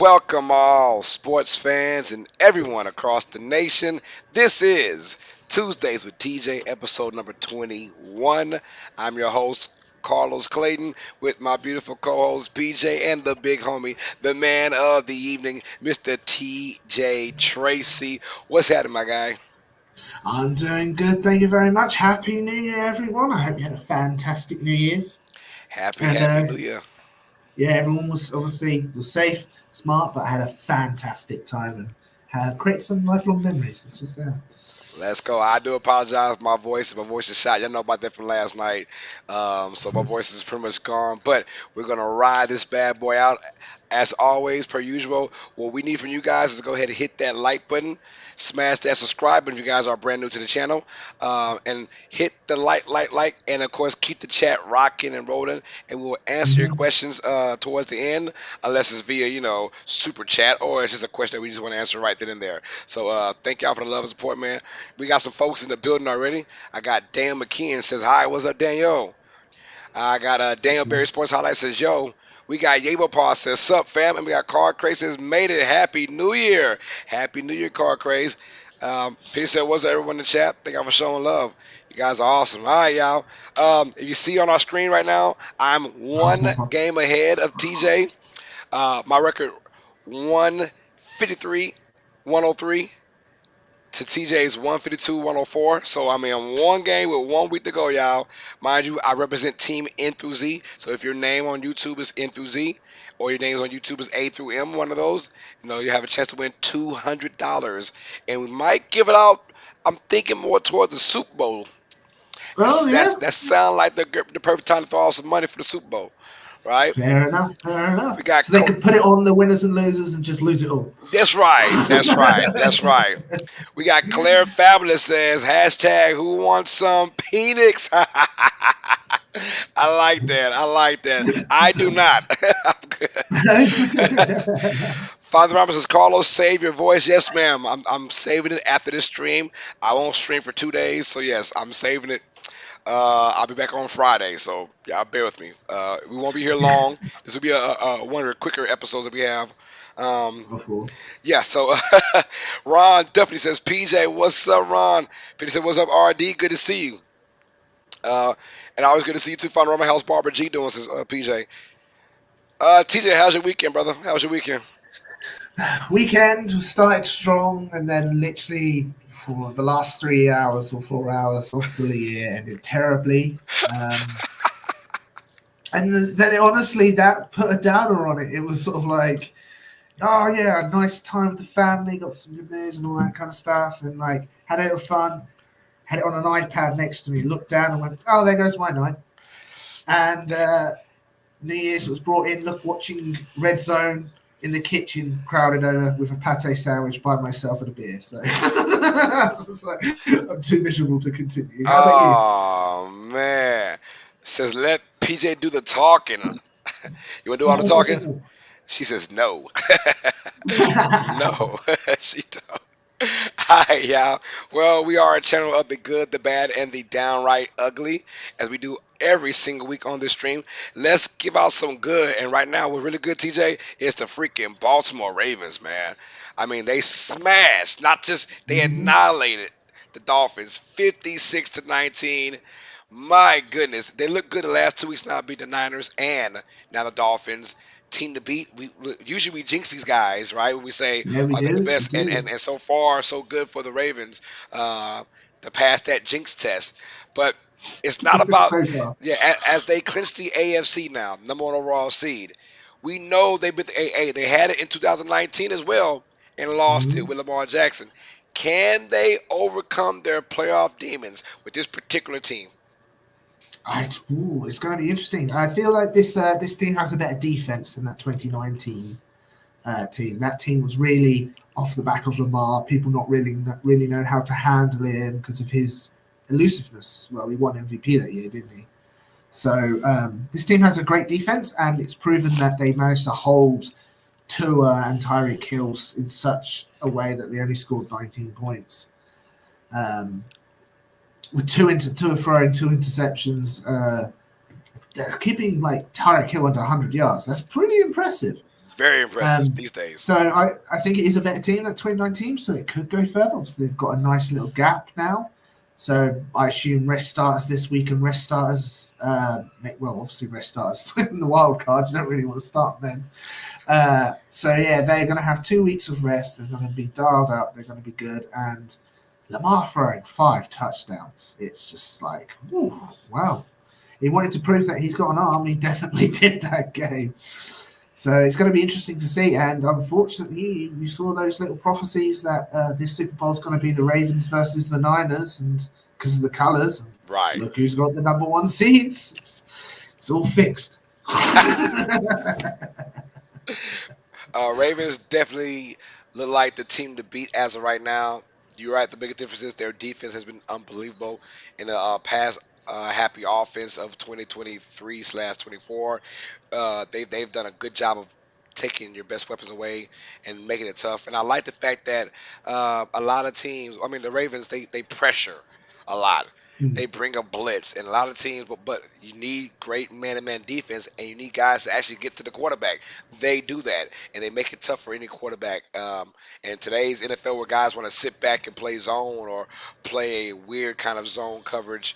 Welcome all sports fans and everyone across the nation. This is Tuesdays with TJ, episode number 21. I'm your host, Carlos Clayton, with my beautiful co-host PJ and the big homie, the man of the evening, Mr. TJ Tracy. What's happening, my guy? I'm doing good, thank you very much. Happy New Year, everyone. I hope you had a fantastic New Year's. Happy, And happy New Year. yeah, everyone was safe, smart, but had a fantastic time and create some lifelong memories. It's just there. Let's go. I do apologize for my voice. My voice is shot. Y'all know about that from last night. So my voice is pretty much gone. But we're gonna ride this bad boy out. As always, per usual, what we need from you guys is to go ahead and hit that like button, smash that subscribe button if you guys are brand new to the channel, and hit the like, and of course keep the chat rocking and rolling, and we will answer your Mhm. questions towards the end, unless it's via super chat or it's just a question that we just want to answer right then and there. So thank y'all for the love and support, man. We got some folks in the building already. I got Dan McKeon says hi. What's up, Daniel? I got Daniel Berry Sports Highlight says yo. We got Yabo Paul says sup fam, and we got Car Craze says made it. Happy New Year. Happy New Year, Car Craze. Peter said what's up everyone in the chat. Thank y'all for showing love. You guys are awesome. All right, y'all. If you see on our screen right now, I'm one game ahead of TJ. My record 153, 103 to TJ's 152-104. So I mean, I'm one game with 1 week to go, y'all. Mind you, I represent Team N through Z. So if your name on YouTube is N through Z, or your name on YouTube is A through M, one of those, you have a chance to win $200, and we might give it out. I'm thinking more towards the Super Bowl. Oh yeah, That sound like the perfect time to throw out some money for the Super Bowl, right? fair enough, fair enough. We got So they could put it on the winners and losers and just lose it all. That's right. That's right. That's right. We got Claire Fabulous says hashtag who wants some Penix. I like that. I like that. I do not. I'm good. Father Robert says Carlos, save your voice. Yes, ma'am. I'm saving it after this stream. I won't stream for 2 days, so yes, I'm saving it. I'll be back on Friday, so y'all bear with me. We won't be here long. This will be one of the quicker episodes that we have. Um, Of course. yeah, so Ron definitely says, PJ, what's up, Ron? Peter said, what's up, RD? Good to see you. And always good to see you too. Find Roman House Barber G doing, says PJ. TJ, how's your weekend, brother? How's your weekend? Weekend started strong, and then literally for the last 3 hours or 4 hours of the year ended terribly. And then honestly, that put a downer on it. It was sort of like, oh yeah, a nice time with the family, got some good news and all that kind of stuff, and like had a little fun. Had it on an iPad next to me, looked down and went, oh, there goes my night. And New Year's was brought in, watching Red Zone in the kitchen, crowded over with a pate sandwich by myself and a beer. So it's like, I'm too miserable to continue. How about you? Oh, man. Says, let PJ do the talking. You want to do all the talking? She says, no. No, she don't. Hi, y'all. Well, we are a channel of the good, the bad, and the downright ugly, as we do every single week on this stream. Let's give out some good. And right now, what's really good, TJ, is the freaking Baltimore Ravens, man. I mean, they smashed, not just they Mhm. annihilated the Dolphins 56-19. My goodness, they look good the last 2 weeks now, beat the Niners and now the Dolphins. Team to beat. We usually we jinx these guys, right? We say Yeah, we are they the do. We best, and do. and so far so good for the Ravens to pass that jinx test. But it's not about So far. yeah. As they clinch the AFC now, number one overall seed, we know they been they had it in 2019 as well and lost it Mhm. with Lamar Jackson. Can they overcome their playoff demons with this particular team? It's going to be interesting. I feel like this team has a better defense than that 2019 team. That team was really off the back of Lamar. People not really know how to handle him because of his elusiveness. Well, he won MVP that year, didn't he? So this team has a great defense, and it's proven that they managed to hold Tua and Tyreek Hill in such a way that they only scored 19 points. Um, with Tua throwing 2 interceptions, keeping like Tyreek Hill under 100 yards. That's pretty impressive. Very impressive Um, these days. so I think it is a better team than 2019, so it could go further. Obviously, they've got a nice little gap now. So I assume rest starters this week and rest starters, well, obviously rest starters in the wild card. You don't really want to start them. So yeah, they're going to have 2 weeks of rest. They're going to be dialed up. They're going to be good. And Lamar throwing 5 touchdowns. It's just like, ooh, wow. He wanted to prove that he's got an arm. He definitely did that game. So it's going to be interesting to see. And unfortunately, you saw those little prophecies that this Super Bowl is going to be the Ravens versus the Niners, and because of the colors. Right. Look who's got the number 1 seeds. It's all fixed. Ravens definitely look like the team to beat as of right now. You're right. The biggest difference is their defense has been unbelievable in the past happy offense of 2023/24. They've done a good job of taking your best weapons away and making it tough. And I like the fact that a lot of teams, I mean, the Ravens, they pressure a lot. They bring a blitz, and a lot of teams, but you need great man-to-man defense, and you need guys to actually get to the quarterback. They do that, and they make it tough for any quarterback. And today's NFL, where guys want to sit back and play zone or play a weird kind of zone coverage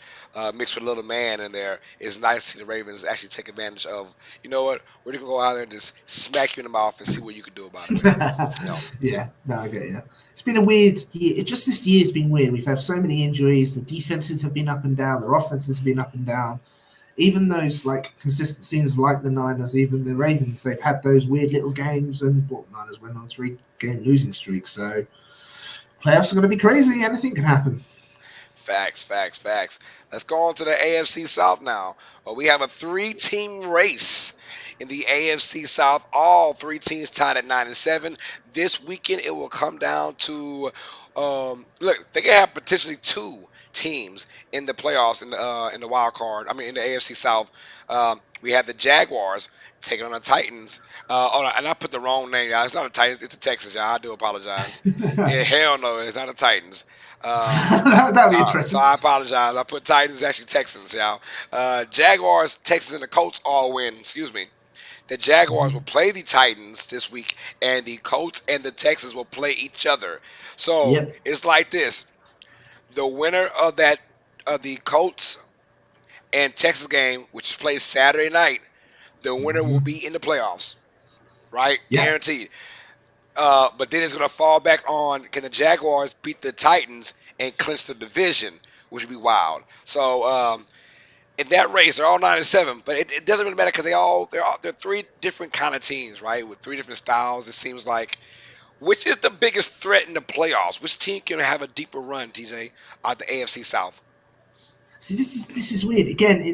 mixed with a little man in there, it's nice to see the Ravens actually take advantage of. You know what? We're just gonna go out there and just smack you in the mouth and see what you can do about it, man. You know, Yeah, no, I get you. It's been a weird year. Just this year's been weird. We've had so many injuries. The defenses have been up and down. Their offenses have been up and down. Even those like consistent scenes like the Niners, even the Ravens, they've had those weird little games. And Niners went on 3-game losing streak. So playoffs are going to be crazy. Anything can happen. facts, facts, facts. Let's go on to the AFC South now. We have a 3-team race in the AFC South. All 3 teams tied at 9-7. This weekend, it will come down to look. They can have potentially 2 teams in the playoffs in the wild card. I mean, in the AFC South, we have the Jaguars taking on the Titans. And I put the wrong name, y'all. It's not the Titans. It's the Texans, y'all. I do apologize. Yeah, hell no, it's not the Titans. That'd be So interesting. I apologize. I put Titans, actually Texans, y'all. Jaguars, Texans, and the Colts all win. Excuse me. The Jaguars will play the Titans this week, and the Colts and the Texans will play each other. So Yep. it's like this: the winner of the Colts and Texas game, which is played Saturday night, the winner will be in the playoffs, right? Yeah. Guaranteed. But then it's going to fall back on, can the Jaguars beat the Titans and clinch the division, which would be wild. So in that race, they're all 9-7, but it doesn't really matter because they're 3 different kind of teams, right? With 3 different styles. It seems like, which is the biggest threat in the playoffs? Which team can have a deeper run, TJ, out the AFC South? See, this is weird. Again,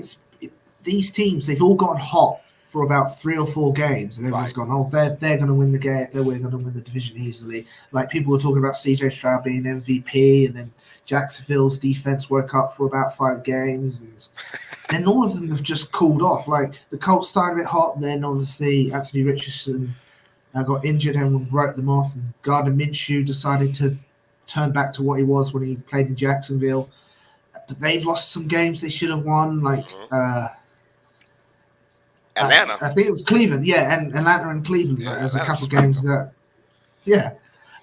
these teams, they've all gotten hot for about 3 or 4 games, and everyone's Right. gone, oh, they're going to win the game. They're going to win the division easily. Like people were talking about CJ Stroud being MVP, and then Jacksonville's defense woke up for about 5 games, and then all of them have just cooled off. Like the Colts started a bit hot, then obviously Anthony Richardson got injured and wrote them off, and Gardner Minshew decided to turn back to what he was when he played in Jacksonville. But they've lost some games they should have won, like Atlanta. I think it was Cleveland, yeah, and Atlanta and Cleveland. Yeah, Like, there's a Atlanta couple of smacked games them. that,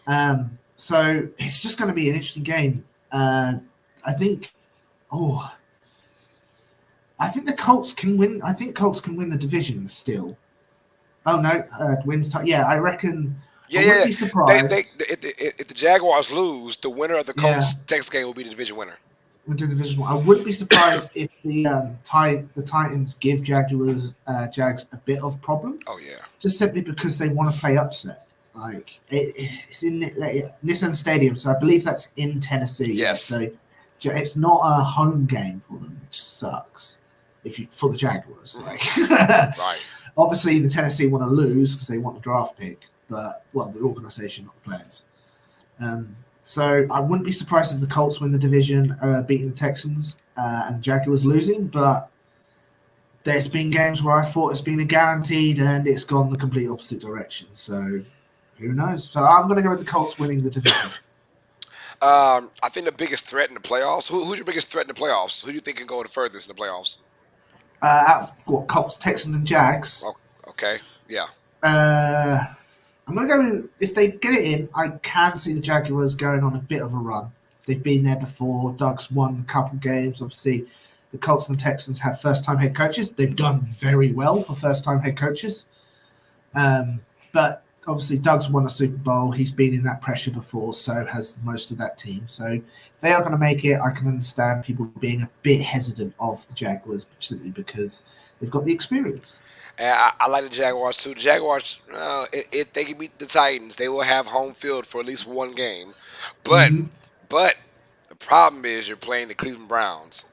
yeah. So it's just going to be an interesting game. I think, I think the Colts can win. I think Colts can win the division still. Oh no, wins. Yeah, I reckon. Yeah, I yeah, wouldn't yeah. be surprised. If the Jaguars lose, the winner of the Yeah, Colts Texas game will be the division winner. we'll do the division one. I wouldn't be surprised if the Titans give Jags a bit of problem, Oh yeah. just simply because they want to play upset. Like it's in Nissan Stadium, so I believe that's in Tennessee. Yeah, Yes. so it's not a home game for them, which sucks. For the Jaguars, like Right. obviously the Tennessee want to lose because they want the draft pick, but the organization, not the players. So I wouldn't be surprised if the Colts win the division, beating the Texans, and Jaguars losing. But there's been games where I thought it's been a guaranteed, and it's gone the complete opposite direction. So who knows? So I'm going to go with the Colts winning the division. I think the biggest threat in the playoffs. Who's your biggest threat in the playoffs? Who do you think can go the furthest in the playoffs? Out of Colts, Texans, and Jags. Oh, okay. Yeah. Uh, I'm going to go. If they get it in, I can see the Jaguars going on a bit of a run. They've been there before. Doug's won a couple games. Obviously, the Colts and Texans have first-time head coaches. They've done very well for first-time head coaches. But obviously, Doug's won a Super Bowl. He's been in that pressure before, so has most of that team. So if they are going to make it, I can understand people being a bit hesitant of the Jaguars simply because they've got the experience. And I like the Jaguars too. The Jaguars, if they can beat the Titans, they will have home field for at least one game. But Mm-hmm. but the problem is you're playing the Cleveland Browns.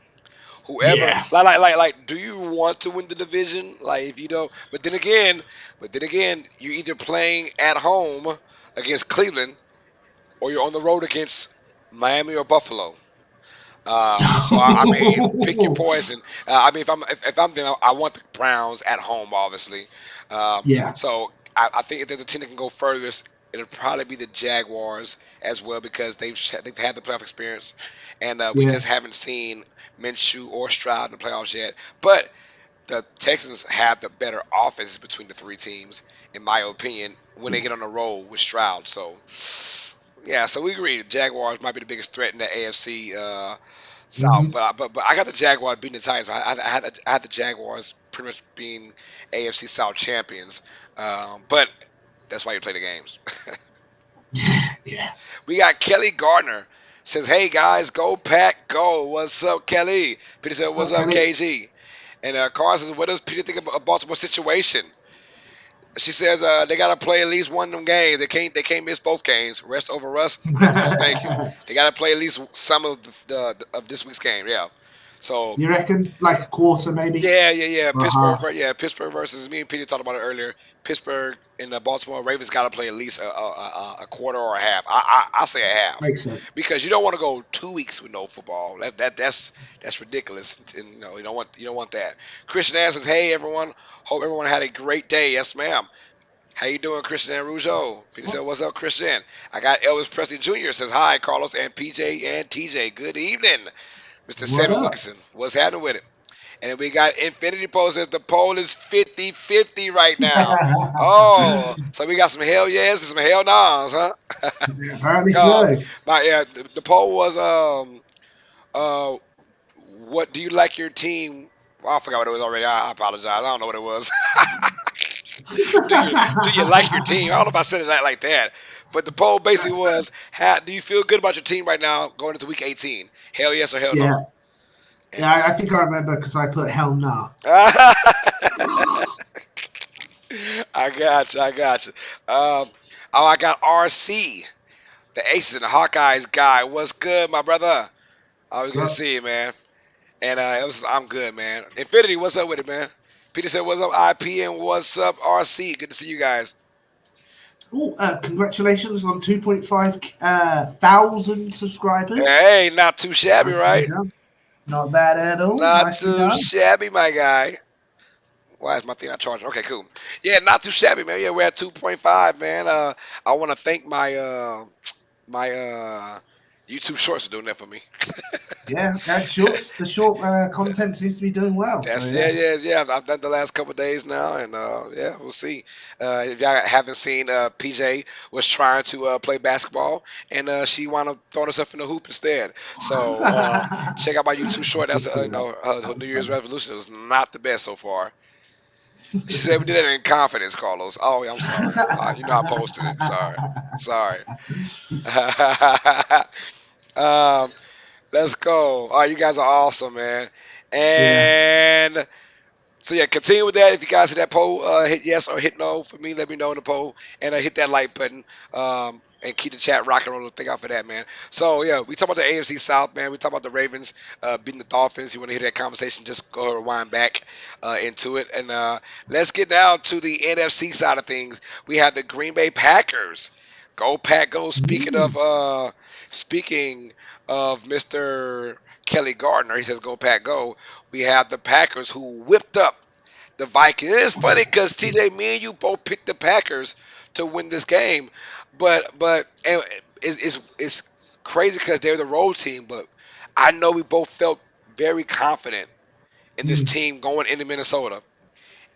Whoever, Yeah. do you want to win the division? Like, if you don't, but then again, you're either playing at home against Cleveland or you're on the road against Miami or Buffalo. So I mean, pick your poison. I mean, if I'm then I want the Browns at home, obviously. Um, Yeah. so I think if there's a team that can go furthest, it'll probably be the Jaguars as well because they've had the playoff experience, and we Yeah. just haven't seen Minshew or Stroud in the playoffs yet. But the Texans have the better offenses between the three teams, in my opinion, when they Yeah. get on the road with Stroud. So yeah, so we agree. The Jaguars might be the biggest threat in the AFC South, Mm-hmm. but I got the Jaguars beating the Titans. I had the Jaguars pretty much being AFC South champions. But that's why you play the games. Yeah. We got Kelly Gardner says, "Hey guys, go Pack, go! What's up, Kelly?" Peter said, "What's up, Okay. KG?" And Carl says, "What does Peter think about Baltimore situation?" She says, "They got to play at least one of them games. They can't miss both games. Rest over rust. No, thank you. They got to play at least some of of this week's game. Yeah. So You reckon like a quarter maybe? yeah. Or a Pittsburgh, half? Pittsburgh versus me and Peter talked about it earlier. Pittsburgh and the Baltimore Ravens got to play at least a quarter or a half. I say a half Makes sense. because you don't want to go 2 weeks with no football. That's ridiculous. And you don't want that. Christian Ann says, "Hey everyone, hope everyone had a great day." Yes, ma'am. How you doing, Christian and Rougeau? Peter said, "What's up, Christian?" I got Elvis Presley Jr. says, "Hi, Carlos and PJ and TJ. Good evening." Mr. What Sammy up? Wilkinson, what's happening with it? And then we got Infinity Post says the poll is 50-50 right now. Oh, so we got some hell yes and some hell no's, huh? Apparently um, so. the poll was uh what do you like your team? Well, I forgot what it was already. I apologize. I don't know what it was. do you like your team? I don't know if I said it like that. But the poll basically was, do you feel good about your team right now going into week 18? Hell yes or hell no? Yeah. And Yeah, I think I remember because I put hell nah. I got you. Oh, I got RC, the Aces and the Hawkeyes guy. What's good, my brother? Always good to So, see you, man. And I'm good, man. Infinity, what's up with it, man? Peter said, "What's up, IP, and what's up, RC? Good to see you guys." congratulations on 2.5 thousand subscribers. Hey, not too shabby, Nicely right? done. Not bad at all. Not Nicely too done. shabby, my guy. Why is my thing not charging? Okay, cool. Yeah, not too shabby, man. Yeah, we're at 2.5, man. I want to thank my YouTube Shorts for doing that for me. Yeah, that's shorts. The short content seems to be doing well. So That's yeah. yeah. I've done the last couple of days now, and yeah, we'll see. If y'all haven't seen, PJ was trying to play basketball, and she wound up throwing herself in the hoop instead. So check out my YouTube short. Did That's see that. her That was New Year's funny. resolution. It was not the best so far. She said we did that in confidence, Carlos. Oh, yeah, I'm sorry. I posted it. Sorry. um, let's go. All right, you guys are awesome, man. Yeah. And so yeah, continue with that. If you guys hit that poll, hit yes or hit no for me. Let me know in the poll, and hit that like button. And keep the chat rocking and rolling. Thank out for that, man. So yeah, we talk about the AFC South, man. We talk about the Ravens beating the Dolphins. You want to hear that conversation? Just go rewind back into it, and let's get down to the NFC side of things. We have the Green Bay Packers. Go Pack, go! Mm. Speaking of Mr. Kelly Gardner, he says go Pack, go. We have the Packers who whipped up the Vikings. It's funny because TJ, me and you both picked the Packers to win this game, but and it's crazy because they're the road team. But I know we both felt very confident in this Mm. team going into Minnesota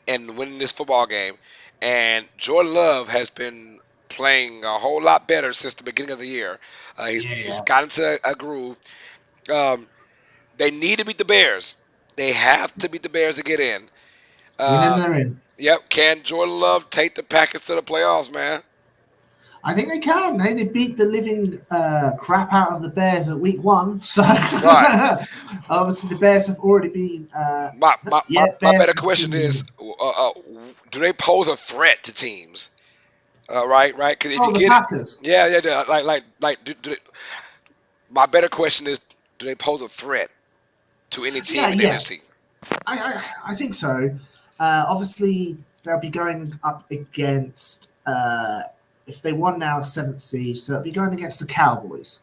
and winning this football game. And Jordan Love has been playing a whole lot better since the beginning of the year. He's Yeah. got into a groove. Um, they need to beat the Bears. They have to beat the Bears to get in. Win and Uh, they're in. yep. Can Jordan Love take the Packers to the playoffs, man? I think they can. Hey, they beat the living crap out of the Bears at week 1. So Right. obviously the Bears have already been. My Bears better have question is, been. do they pose a threat to teams? Right. Because if you Oh, the get it, Packers. yeah. My better question is, do they pose a threat to any Yeah, team in the yeah. NFC? I think so. Obviously, they'll be going up against. If they won now, seventh seed, so they'll be going against the Cowboys.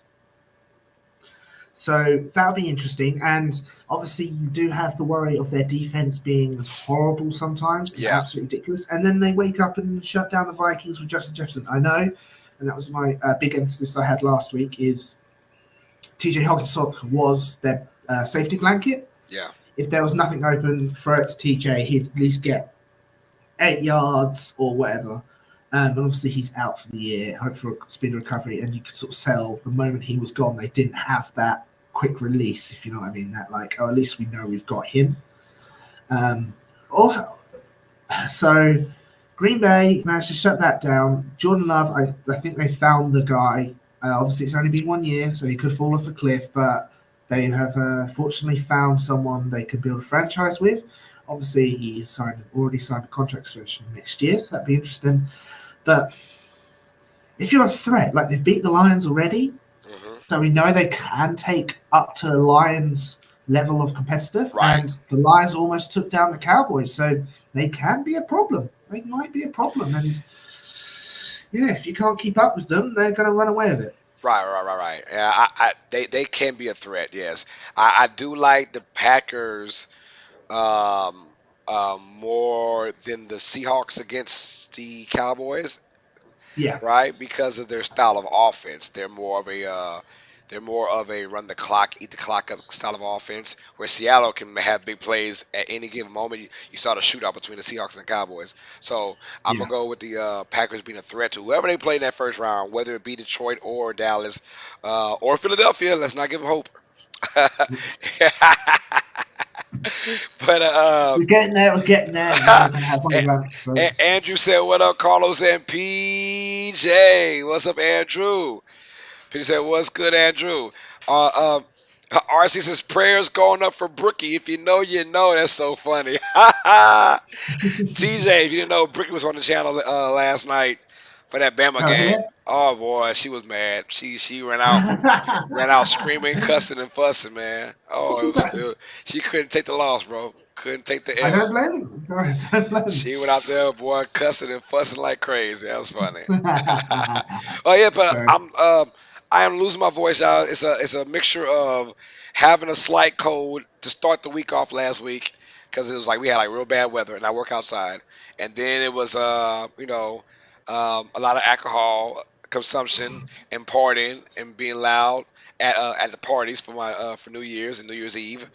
So that'll be interesting. And obviously, you do have the worry of their defense being as horrible sometimes and Yeah. absolutely ridiculous. And then they wake up and shut down the Vikings with Justin Jefferson. I know, and that was my big emphasis I had last week. Is TJ Hawkinson was their safety blanket. Yeah. If there was nothing open, throw it to TJ. He'd at least get 8 yards or whatever. And obviously he's out for the year. Hope for a speedy recovery. And you could sort of sell the moment he was gone. They didn't have that quick release, if you know what I mean. That like, oh, at least we know we've got him. Also, so Green Bay managed to shut that down. Jordan Love, I think they found the guy. Obviously, it's only been 1 year, so he could fall off a cliff, but they have fortunately found someone they could build a franchise with. Obviously, he already signed a contract extension next year, so that'd be interesting. But if you're a threat, like they've beat the Lions already, Hmm. so we know they can take up to the Lions level of competitive, Right. and the Lions almost took down the Cowboys, so they can be a problem. They might be a problem, and yeah, if you can't keep up with them, they're going to run away with it. Right. Yeah, they can be a threat. Yes, I do like the Packers um, more than the Seahawks against the Cowboys. Yeah, Right? Because of their style of offense. They're more of a run the clock, eat the clock up style of offense. Where Seattle can have big plays at any given moment. You saw the shootout between the Seahawks and the Cowboys. So I'm yeah. gonna go with the Packers being a threat to whoever they play in that first round, whether it be Detroit or Dallas or Philadelphia. Let's not give them hope. But We're getting there. We're getting there. And now we're going to have one of them. So Andrew said, "What up, Carlos and PJ? What's up, Andrew?" PJ said, "What's good, Andrew?" RC says, "Prayers going up for Brookie. If you know, you know." That's so funny. TJ, if you didn't know, Brookie was on the channel last night for that Bama oh game. yeah. Oh boy, she was mad. She ran out screaming, cussing, and fussing, man. Oh, she couldn't take the loss, bro. Couldn't take the I don't L. blame him. I don't blame She went out there, boy, cussing and fussing like crazy. That was funny. him. Oh yeah, but Very I am losing my voice, y'all. It's a mixture of having a slight cold to start the week off last week because it was like we had like real bad weather and I work outside, and then it was a lot of alcohol consumption and partying and being loud at the parties for my for New Year's and New Year's Eve,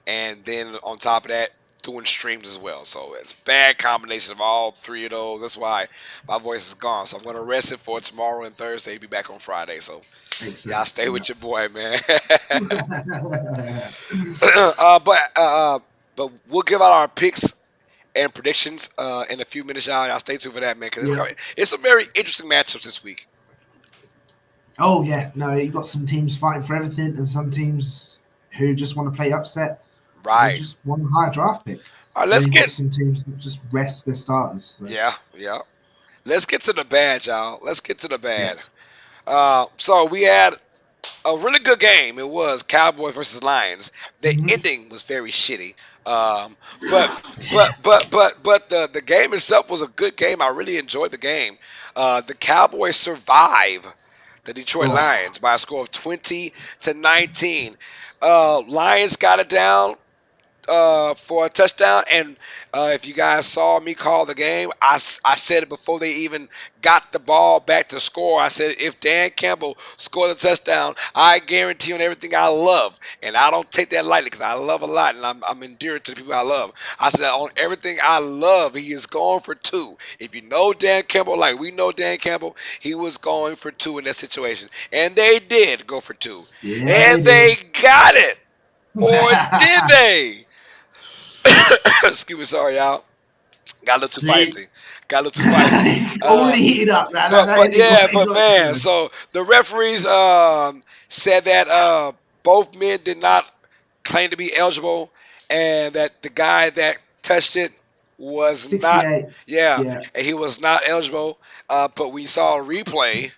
and then on top of that doing streams as well. So it's a bad combination of all three of those. That's why my voice is gone. So I'm gonna rest it for tomorrow and Thursday. Be back on Friday. So makes y'all sense. stay Yeah. with your boy, man. Yeah. uh, but uh, uh, but we'll give out our picks and predictions in a few minutes, y'all. Y'all stay tuned for that, man, because it's some very interesting matchups this week. Oh yeah, no, you've got some teams fighting for everything, and some teams who just want to play upset or Right. just want a high draft pick. All right. Then Let's you've get got some teams that just rest their starters. So, yeah. Let's get to the bad, y'all. Let's get to the bad. yes. So we had a really good game. It was Cowboys versus Lions. The Mhm. ending was very shitty. But the game itself was a good game. I really enjoyed the game. The Cowboys survive the Detroit Oh, Lions by a score of 20-19. Lions got it down for a touchdown. And if you guys saw me call the game, I said it before they even got the ball back to score. I said if Dan Campbell scored a touchdown, I guarantee on everything I love, and I don't take that lightly because I love a lot, and I'm endeared to the people I love. I said on everything I love, he is going for two. If you know Dan Campbell, like we know Dan Campbell, he was going for two in that situation, and they did go for two, Yeah, and they they did. got it, or did they? Excuse me, sorry y'all. Got a little too See, feisty. Got a little too feisty. already heated up, man. But That but ending got, yeah, it but got man, good. so the referees said that both men did not claim to be eligible, and that the guy that touched it was not. 68. Yeah, Yeah. and he was not eligible. But we saw a replay.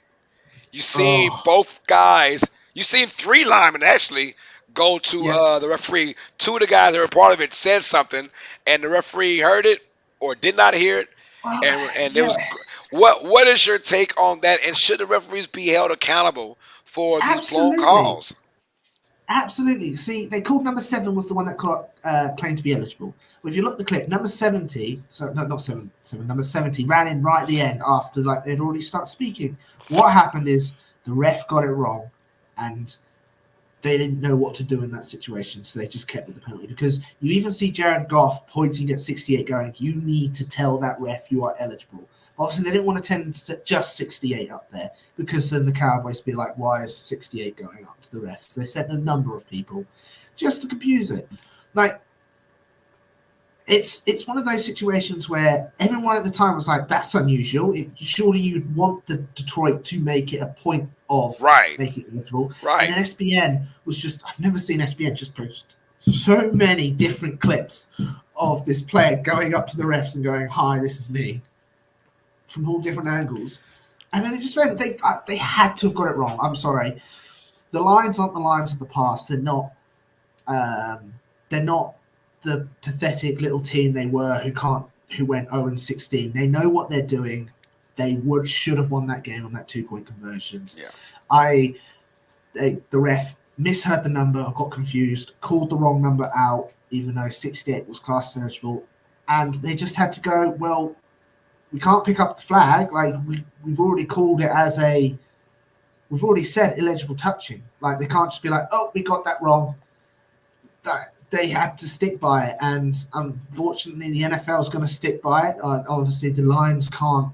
You seen Oh, both guys. You seen three linemen actually go to yeah. the referee. Two of the guys that were part of it said something, and the referee heard it or did not hear it. Well, And there was yes. what is your take on that? And should the referees be held accountable for these blown Absolutely. calls? Absolutely. See, they called number 7 was the one that got claimed to be eligible. Well, if you look at the clip, number 70, so no, not 7, number 70 ran in right at the end after like they'd already started speaking. What happened is the ref got it wrong, and they didn't know what to do in that situation, so they just kept with the penalty. Because you even see Jared Goff pointing at 68, going, "You need to tell that ref you are eligible." But obviously, they didn't want to tend to just 68 up there because then the Cowboys be like, "Why is 68 going up to the refs?" So they sent a number of people just to confuse it. Like it's one of those situations where everyone at the time was like, "That's unusual. Surely you'd want the Detroit to make it a point of Right, making it eligible." And right. then SBN was just—I've never seen SBN just post so many different clips of this player going up to the refs and going, "Hi, this is me," from all different angles. And then it just went. They had to have got it wrong. I'm sorry. The Lions aren't the Lions of the past. They're not. Um, they're not the pathetic little team they were who went 0-16. They know what they're doing. They should have won that game on that 2-point conversions. Yeah. The ref misheard the number, got confused, called the wrong number out, even though 68 was class eligible, and they just had to go, well, we can't pick up the flag. Like we've already called it as we've already said illegible touching. Like they can't just be like, oh, we got that wrong. That they had to stick by it, and unfortunately, the NFL is going to stick by it. Obviously, the Lions can't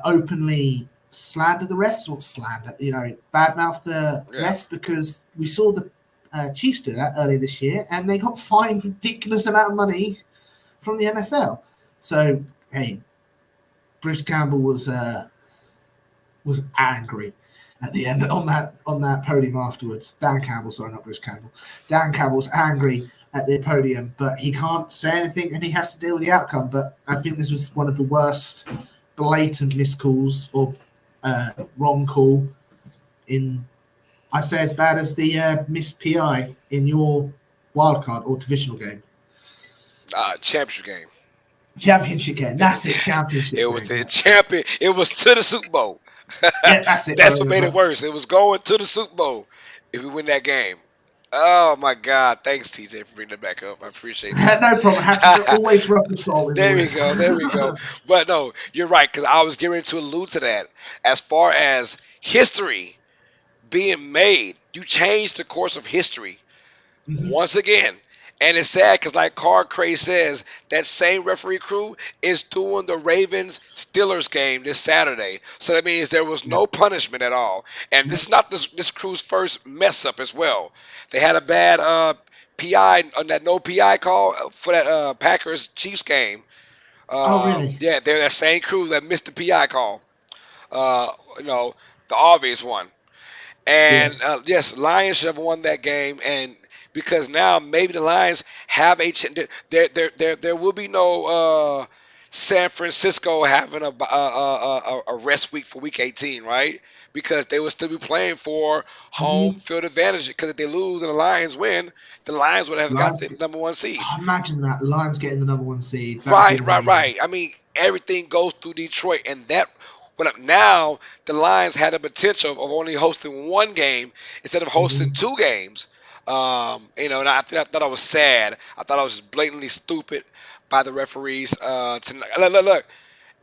openly slander the refs, or slander, badmouth the Yeah. refs, because we saw the Chiefs do that earlier this year, and they got fined ridiculous amount of money from the NFL. So, hey, Bruce Campbell was angry at the end on that podium afterwards. Dan Campbell, sorry, not Bruce Campbell. Dan Campbell's angry at the podium, but he can't say anything, and he has to deal with the outcome. But I think this was one of the worst blatant miscalls or wrong call in. I say as bad as the missed PI in your wildcard or divisional game. Championship game. Championship game. It was That's it. Championship it was game. the champion. It was to the Super Bowl. Yeah, that's it. That's what made it worse. It was going to the Super Bowl if we win that game. Oh my God! Thanks, TJ, for bringing that back up. I appreciate No problem. Have to that. always rub the salt in the There we go. There we go. wound. But no, you're right because I was getting ready to allude to that. As far as history being made, you change the course of history Mhm. once again. And it's sad because, like Carl Cray says, that same referee crew is doing the Ravens Steelers game this Saturday. So that means there was Yeah. no punishment at all. And this No. is not this crew's first mess up as well. They had a bad PI on that no PI call for that Packers Chiefs game. Oh, really? Yeah, they're that same crew that missed the PI call. Uh, you know, the obvious one. Yeah. And yes, Lions should have won that game, and because now maybe the Lions have there will be no San Francisco having a rest week for Week 18, right? Because they will still be playing for home Mhm. field advantage. Because if they lose and the Lions win, the Lions would have got Lions. the number one seed. Imagine that. Lions getting the number 1 seed. That would be Right, right, amazing. right. I mean, everything goes through Detroit, and that now the Lions had the potential of only hosting one game instead of hosting Mhm. two games. And I thought I was sad. I thought I was just blatantly stupid by the referees. Look,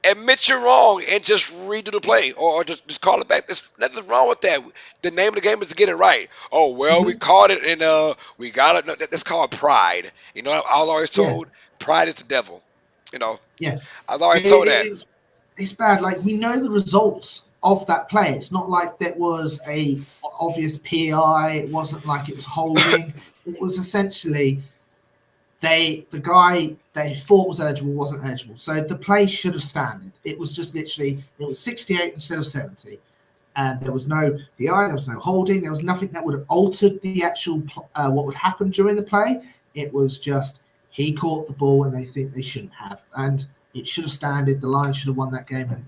admit you're wrong and just redo the play or just call it back. There's nothing wrong with that. The name of the game is to get it right. Oh well, we Mhm. caught it and we got it. No, that's called pride. I was always Yeah, told pride is the devil. You know, yeah. I was always It, told it, that. it's it's bad. Like we know the results of that play. It's not like that was a obvious PI. It wasn't like it was holding. It was essentially the guy they thought was eligible wasn't eligible. So the play should have standed. It was just literally it was 68 instead of 70. And there was no PI, there was no holding, there was nothing that would have altered the actual what would happen during the play. It was just he caught the ball and they think they shouldn't have, and it should have standed. The Lions should have won that game, and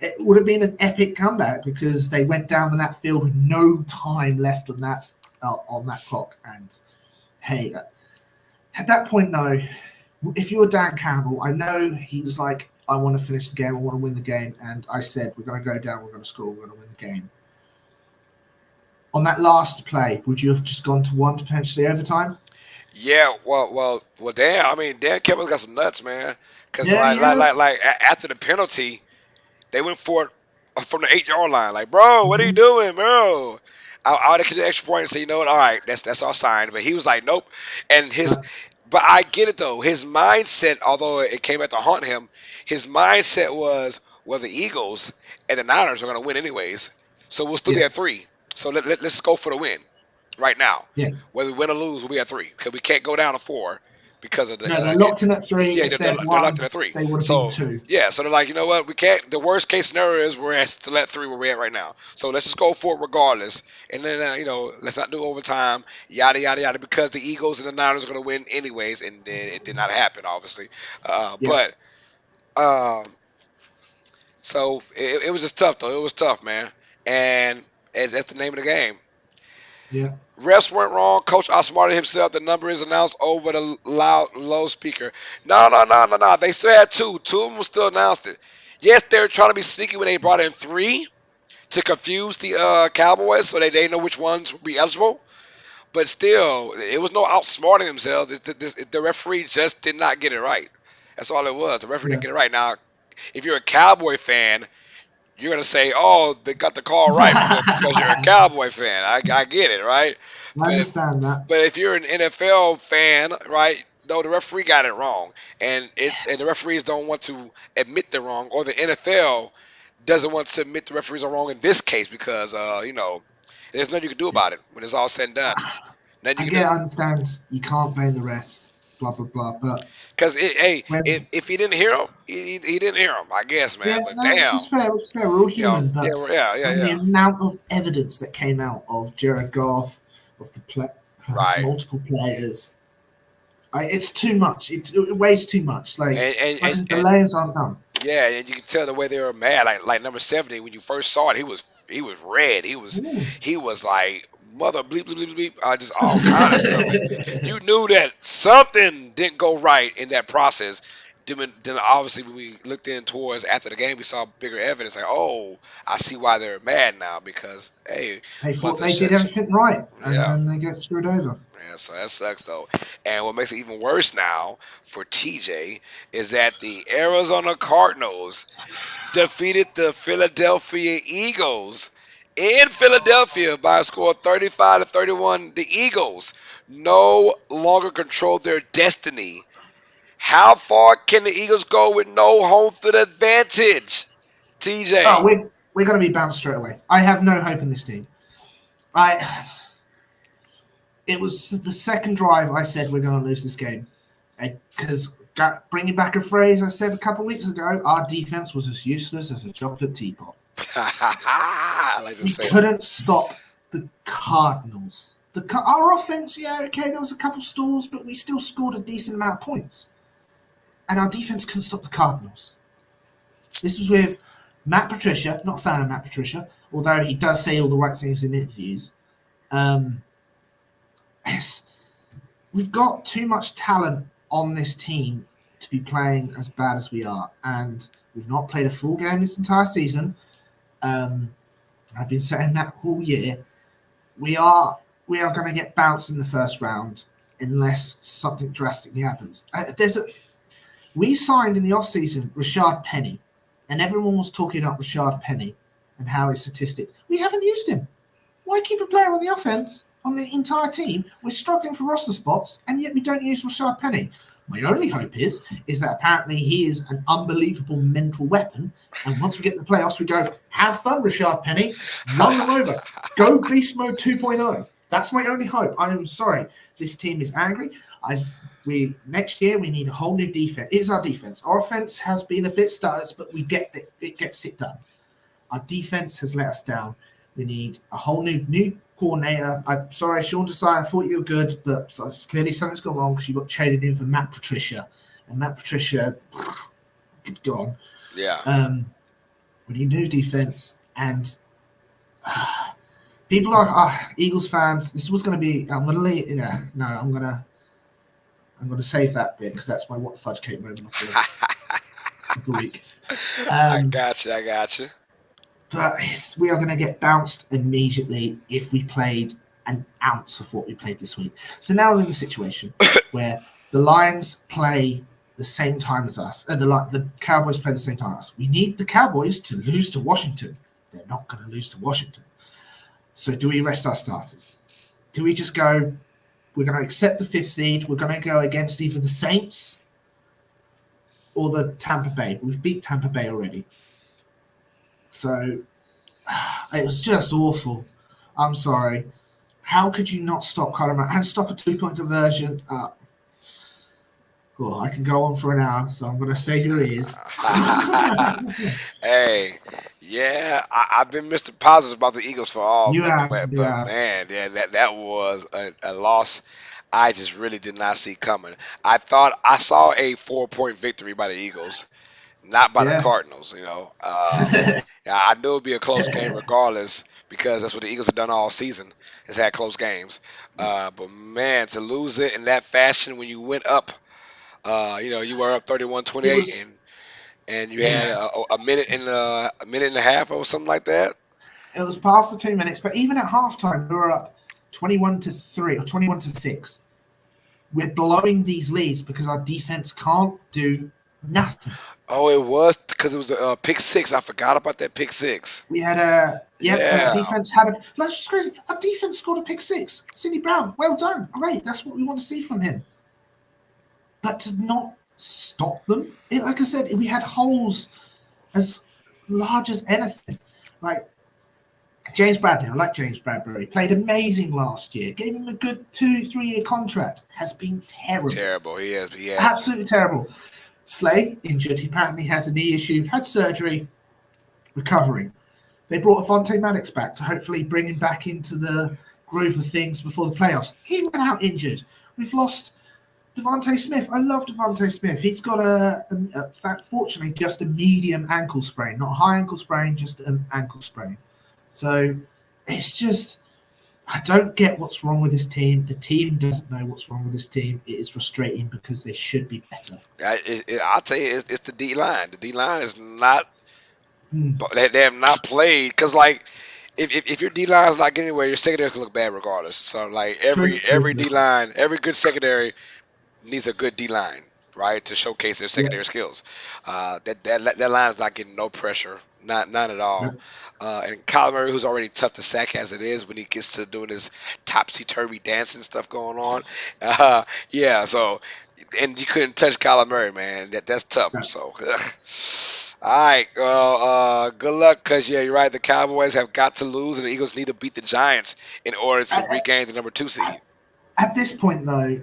it would have been an epic comeback because they went down in that field with no time left on that clock. And hey, at that point though, if you were Dan Campbell, I know he was like, I want to finish the game, I want to win the game, and I said, we're going to go down, we're going to score, we're going to win the game. On that last play, would you have just gone to one potentially overtime? Yeah, well. Damn. I mean, Dan Campbell's got some nuts, man. Because Yeah, he has. after the penalty, they went for it from the 8 yard line. Like, bro, what are you Mhm. doing, bro? I would have kicked the extra point and say, you know what? All right, that's our sign. But he was like, nope. And No, but I get it though. His mindset, although it came back to haunt him, his mindset was, well, the Eagles and the Niners are going to win anyways, so we'll still be yeah, at three. So let's go for the win right now. yeah. Whether we win or lose, we'll be at three because we can't go down to four because of the No, they're locked in at three. yeah, If they're locked in won, at three. they would have been So two. yeah, so they're like, you know what, we can't. The worst case scenario is we're at still at three where we're at right now. So let's just go for it regardless, and then let's not do overtime, yada yada yada, because the Eagles and the Niners are going to win anyways, and then it did not happen, obviously. Yeah, But um, so it was just tough though. It was tough, man, and that's the name of the game. yeah. Refs weren't wrong. Coach outsmarted himself. The number is announced over the low speaker. No. They still had two. Two of them still announced it. Yes, they were trying to be sneaky when they brought in three to confuse the Cowboys so they know which ones would be eligible. But still, it was no outsmarting themselves. The referee just did not get it right. That's all it was. The referee didn't Yeah. get it right. Now, if you're a Cowboy fan, you're gonna say, "Oh, they got the call right because you're a I Cowboy fan." I get it, right? But understand that. but if you're an NFL fan, right? No, the referee got it wrong, and the referees don't want to admit they're wrong, or the NFL doesn't want to admit the referees are wrong in this case because there's nothing you can do about it when it's all said and done. Nothing you I can do get, I understand you can't blame the refs, blah blah blah. But because hey, when if he didn't hear him, he didn't hear him, I guess, man. yeah, But no, which damn, is fair, which is fair. We're all human, yeah, but when the yeah, amount of evidence that came out of Jared Goff, of the right. multiple players, it's too much. It weighs too much. And and, Like I and, said, the and Lions aren't done. yeah, and you can tell the way they were mad. Like number 70, when you first saw it, he was red. Ooh. He was like mother bleep bleep bleep bleep. Just all kind of stuff. And you knew that something didn't go right in that process. Then obviously when we looked in towards after the game, we saw bigger evidence. Like, oh, I see why they're mad now because hey, They thought mother they did such. everything right, and Yeah. then they get screwed over. Yeah, so that sucks though. And what makes it even worse now for TJ is that the Arizona Cardinals defeated the Philadelphia Eagles in Philadelphia by a score of 35-31. The Eagles no longer control their destiny. How far can the Eagles go with no home field advantage? Oh, TJ. we're going to be bounced straight away. I have no hope in this team. I It was the second drive. I said we're going to lose this game because bringing back a phrase I said a couple of weeks ago, our defense was as useless as a chocolate teapot. I like to We say it. couldn't stop the Cardinals. Our offense, yeah, okay, there was a couple stalls, but we still scored a decent amount of points. And our defense couldn't stop the Cardinals. This was with Matt Patricia, not a fan of Matt Patricia, although he does say all the right things in interviews. Um, yes, we've got too much talent on this team to be playing as bad as we are. And we've not played a full game this entire season. I've been saying that all year. We are we are going to get bounced in the first round unless something drastically happens. We signed in the offseason Rashard Penny, and everyone was talking up Rashard Penny and how his statistics. We haven't used him. Why keep a player on the offense, on the entire team? We're struggling for roster spots, and yet we don't use Rashard Penny. My only hope is that apparently he is an unbelievable mental weapon, and once we get in the playoffs, we go, have fun, Rashard Penny, run them over, go beast mode 2.0. That's my only hope. I'm sorry. This team is angry. Next year we need a whole new defense. It's our defense. Our offense has been a bit stutters, but it gets it done. Our defense has let us down. We need a whole new coordinator. I'm sorry, Sean Desai, I thought you were good, but clearly something's gone wrong because you got traded in for Matt Patricia. And Matt Patricia, gone. Yeah. We need new defense. And people are Eagles fans. This was going to be, I'm going to leave, no, I'm going to save that bit because that's my what the fudge cake moment of the week. I got you. But we are going to get bounced immediately if we played an ounce of what we played this week. So now we're in a situation where the Lions play the same time as us. The Cowboys play the same time as us. We need the Cowboys to lose to Washington. They're not going to lose to Washington. So do we rest our starters? Do we just go, we're going to accept the 5th seed, we're going to go against either the Saints or the Tampa Bay? We've beat Tampa Bay already. So it was just awful. I'm sorry. How could you not stop Kyler Murray and stop a 2-point conversion? Well, I can go on for an hour, so I'm going to save your ears. Hey, yeah, I've been Mr. Positive about the Eagles for all, You have. Man, yeah, that was a loss I just really did not see coming. I thought I saw a 4-point victory by the Eagles, not by the Cardinals. Yeah, I knew it'd be a close game regardless because that's what the Eagles have done all season, has had close games. But man, to lose it in that fashion when you went up, you were up 31-28 and you had a minute and a half or something like that. It was past the 2 minutes, but even at halftime, we were up 21-3 or 21-6. We're blowing these leads because our defense can't do nothing. Oh, it was because it was a pick six. I forgot about that pick six. We had our defense that's just crazy. Our defense scored a pick six. Sidney Brown, well done, great. That's what we want to see from him. But to not stop them, like I said, we had holes as large as anything. Like James Bradley, I like James Bradbury. Played amazing last year. Gave him a good 2-3 year contract. Has been terrible. Terrible, he has. Absolutely terrible. Slay, injured. He apparently has a knee issue, had surgery, recovering. They brought Avonte Maddox back to hopefully bring him back into the groove of things before the playoffs. He went out injured. We've lost Devontae Smith. I love Devontae Smith. He's got fortunately, just a medium ankle sprain. Not a high ankle sprain, just an ankle sprain. So it's just, I don't get what's wrong with this team. The team doesn't know what's wrong with this team. It is frustrating because they should be better. I'll tell you, it's the D-line. The D-line is not they have not played because, like, if your D-line is not getting anywhere, your secondary can look bad regardless. So, like, every D-line, every good secondary needs a good D-line, right, to showcase their secondary skills. That line is not getting no pressure, none at all. And Kyler Murray, who's already tough to sack as it is when he gets to doing his topsy-turvy dancing stuff going on. So, and you couldn't touch Kyler Murray, man. That's tough. No. So, all right. Well, good luck because, you're right. The Cowboys have got to lose, and the Eagles need to beat the Giants in order to regain the number 2 seed. At this point, though,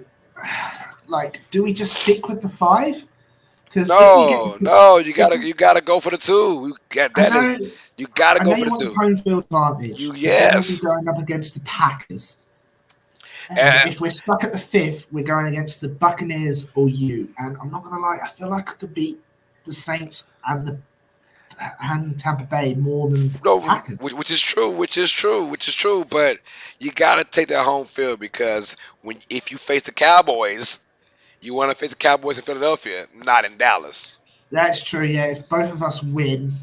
like, do we just stick with the 5? No, you gotta go for the 2. You gotta go for the 2. Home field advantage. Yes. We're going up against the Packers. And if we're stuck at the 5th, we're going against the Buccaneers or you. And I'm not gonna lie, I feel like I could beat the Saints and Tampa Bay more than the Packers. Which is true. But you gotta take that home field because if you face the Cowboys, you want to face the Cowboys in Philadelphia, not in Dallas. That's true, yeah. If both of us win,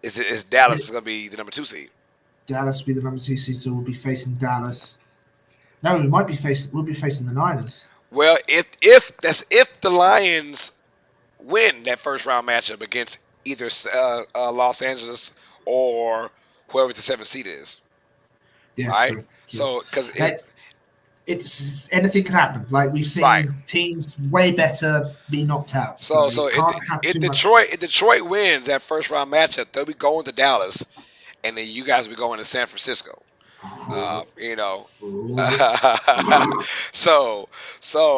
is Dallas going to be the number 2 seed? Dallas will be the number 2 seed, so we'll be facing Dallas. No, we'll be facing the Niners. Well, if the Lions win that first round matchup against either Los Angeles or whoever the seventh seed is, Yes, right? true. True. So because Hey, it's anything can happen. Like we've right, seen teams way better be knocked out, so so it can't have if too much. Detroit wins that first round matchup, they'll be going to Dallas, and then you guys will be going to San Francisco. You know, so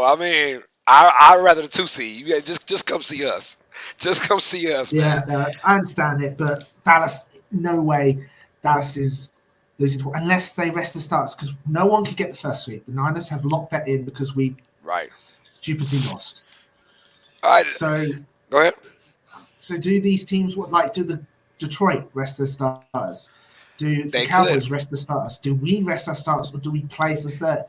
I mean, I'd rather the two seed. You guys just come see us. Just come see us, man. Yeah, no, I understand it, but Dallas, no way. Dallas is losing unless they rest the starts because no one could get the first seed. The Niners have locked that in because we Right. stupidly lost. All right. So, Go ahead. do these teams do the Detroit rest their starters? Do the They could. Cowboys rest their starters? Do we rest our starters, or do we play for the second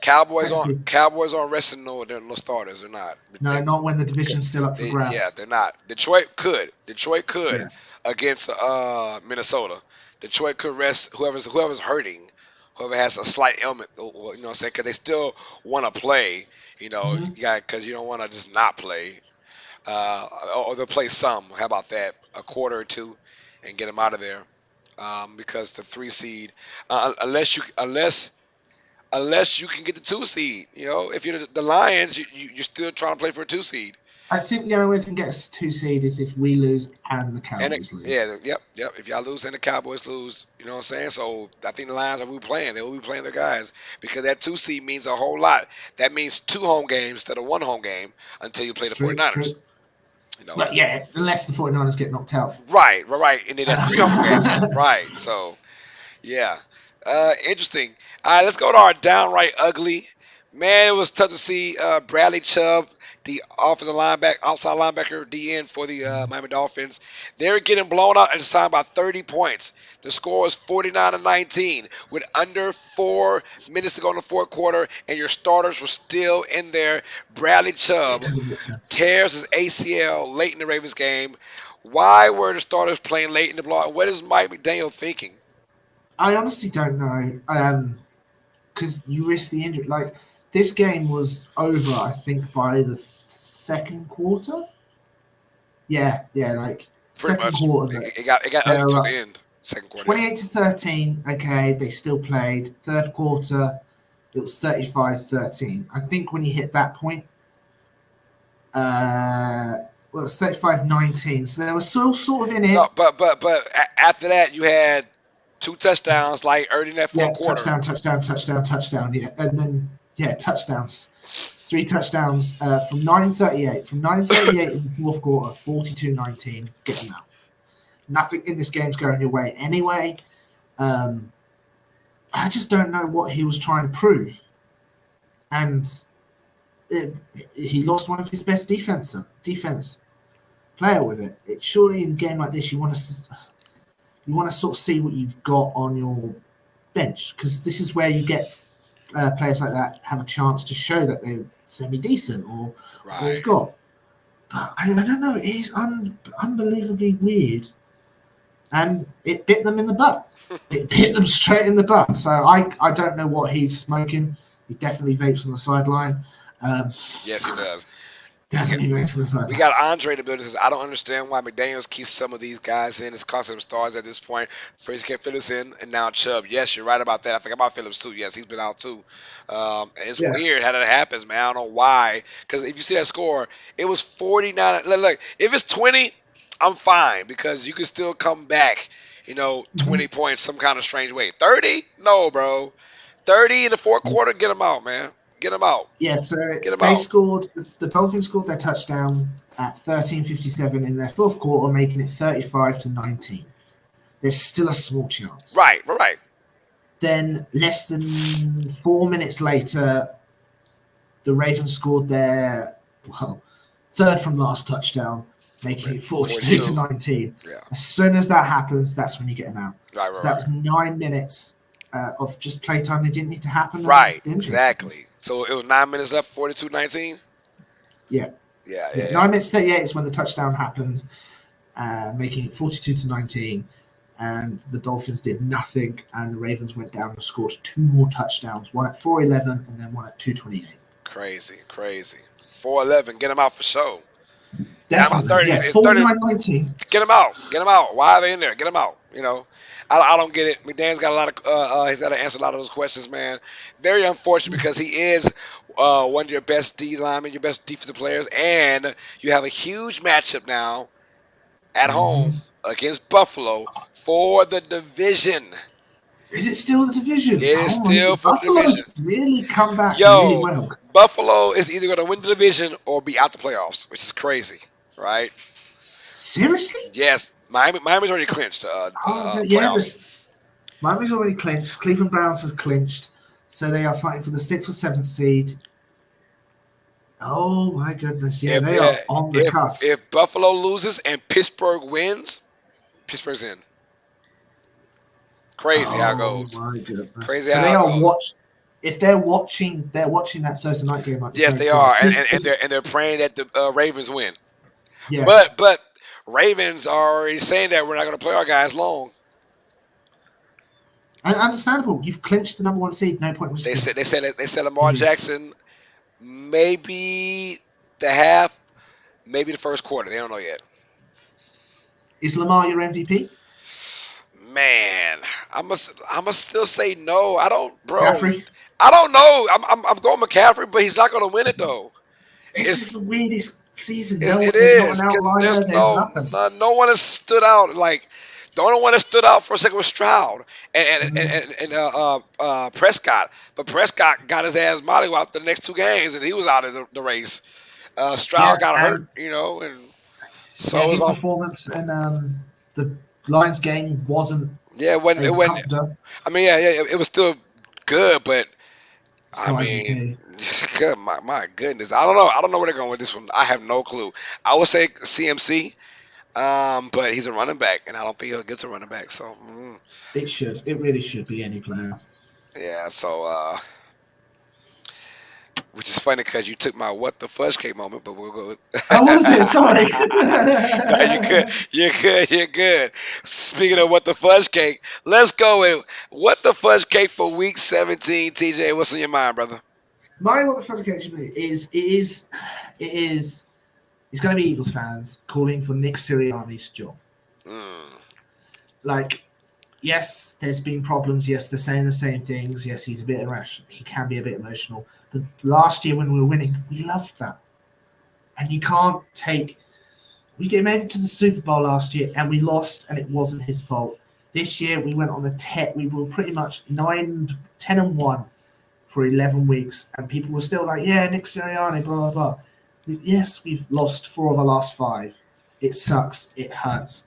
seed? Cowboys aren't resting no starters. They're not. No, not when the division's still up for Yeah, grabs. they're not. Detroit could Yeah. against Minnesota. Detroit could rest whoever's hurting, whoever has a slight ailment. You know what I'm saying? Because they still want to play. You know, Mhm. because you don't want to just not play. Or they'll play some. How about that? A quarter or two, and get them out of there. Because the three seed, unless you can get the two seed. You know, if you're the Lions, you're still trying to play for a two seed. I think the only way we can get us two seed is if we lose and the And Cowboys lose. yeah, yep. If y'all lose and the Cowboys lose, you know what I'm saying. So I think the Lions will be playing. They will be playing their guys because that two seed means a whole lot. That means two home games instead of one home game until you play It's the true. It's 49ers. true. You know, But yeah, unless the 49ers get knocked out. right. And then that's three home games, right? So yeah, interesting. All right, let's go to our downright ugly. Man, it was tough to see Bradley Chubb, the outside linebacker, DN for the Miami Dolphins. They were getting blown out at the time by 30 points. The score was 49-19 with under 4 minutes to go in the fourth quarter, and your starters were still in there. Bradley It Chubb doesn't make sense. tears his ACL late in the Ravens game. Why were the starters playing late in the blowout? What is Mike McDaniel thinking? I honestly don't know. Because you risk the injury. Like this game was over, I think, by the second quarter. Yeah, like Pretty second much. quarter. It got ugly They're to the end. Second quarter. 28-13. Okay, they still played. Third quarter, it was 35-13. I think when you hit that point, well, it was 35-19. So they were still sort of in No, it. after that you had two touchdowns like early in that fourth Yeah, quarter. touchdown. Yeah, and then touchdowns. 3 touchdowns from 9:38. From 9:38 in the fourth quarter, 42-19. Get them out. Nothing in this game's going your way anyway. I just don't know what he was trying to prove, and he lost one of his best defense player with it. Surely in a game like this, you want to sort of see what you've got on your bench because this is where you get players like that have a chance to show that they're semi-decent or what they've got. But I don't know. It is unbelievably weird, and it bit them in the butt. It bit them straight in the butt. So I don't know what he's smoking. He definitely vapes on the sideline. Yes, he does. Definitely vapes on the sideline. We got Andre in the building. Says, I don't understand why McDaniels keeps some of these guys in. It's costing them stars at this point. First he kept Phillips in, and now Chubb. Yes, you're right about that. I forgot about Phillips too. Yes, he's been out too. And it's weird how that happens, man. I don't know why. Because if you see that score, it was 49. Look, if it's 20, I'm fine because you can still come back. 20 points some kind of strange way. 30? No, bro. 30 in the fourth quarter, get them out, man. Get them out. Yeah, so they scored. The Dolphins scored their touchdown at 13:57 in their fourth quarter, making it 35-19. There's still a small chance. Right. Then less than 4 minutes later, the Ravens scored their third from last touchdown, making it 42-19. Yeah. As soon as that happens, that's when you get them out. Right. So that was 9 minutes of just playtime. They didn't need to happen. Right, exactly. So it was 9 minutes left, 42-19? Yeah. 9 minutes 38 is when the touchdown happened, making it 42-19. and the Dolphins did nothing, and the Ravens went down and scored two more touchdowns, one at 4:11 and then one at 2:28. Crazy, crazy. 4-11, get them out for sure. Down about Definitely, 30. yeah, It's 30. 49-19. Get them out. Get them out. Why are they in there? Get them out. I don't get it. McDaniel's got a lot of. He's got to answer a lot of those questions, man. Very unfortunate because he is one of your best D linemen, your best defensive players, and you have a huge matchup now at home Mhm. against Buffalo for the division. Is it still the division? It is Oh my still God. for the division. Buffalo's really come back really Yo, well. Buffalo is either going to win the division or be out the playoffs, which is crazy, right? Seriously? Yes, Miami's already clinched Oh, yeah, playoffs. this Miami's already clinched. Cleveland Browns has clinched, so they are fighting for the sixth or seventh seed. Oh my goodness, yeah, If they yeah, are on the if cusp. if Buffalo loses and Pittsburgh wins, Pittsburgh's in. Crazy how it Oh goes. my goodness. Crazy So how they it are goes. if they're watching that Thursday night game like the Yes, Saints they will. are, and they're praying that the Ravens win. Yes, But Ravens are already saying that we're not going to play our guys long. and understandable. You've clinched the number one seed. No point They risking said they said they said Lamar injury. Jackson maybe the half, maybe the first quarter. They don't know yet. Is Lamar your MVP? Man, I must still say no. I don't, bro. McCaffrey? I don't know. I'm going McCaffrey, but he's not going to win it though. This is It's the weirdest season. it There's not an is because outlier. there's There's nothing. no one has stood out. Like the only one that stood out for a second was Stroud Mhm. and Prescott, but Prescott got his ass mollywopped the next two games and he was out of the race. Yeah, Stroud got hurt, and and yeah, so was his off. performance in the Lions game wasn't Yeah, when it a went. comforter. I mean, yeah, it was still good, but I Still mean, IDP. good, my goodness. I don't know. I don't know where they're going with this one. I have no clue. I would say CMC, but he's a running back, and I don't think he'll get to running back. So, It should. It really should be any player. yeah. So, which is funny because you took my what the fudge cake moment, but we'll go. How was it? Sorry. No, you good. You're good. You're good. Speaking of what the fudge cake, let's go with what the fudge cake for week 17. TJ, what's on your mind, brother? My what the fuck occasion is it's going to be Eagles fans calling for Nick Sirianni's job. Mm, Like, yes, there's been problems. Yes, they're saying the same things. Yes, he's a bit irrational. He can be a bit emotional. But last year when we were winning, we loved that. And you can't take. We made it to the Super Bowl last year and we lost, and it wasn't his fault. This year we went on a we were pretty much 10-1 for 11 weeks, and people were still like, yeah, Nick Sirianni, blah, blah, blah. Yes, we've lost 4 of the last 5. It sucks. It hurts.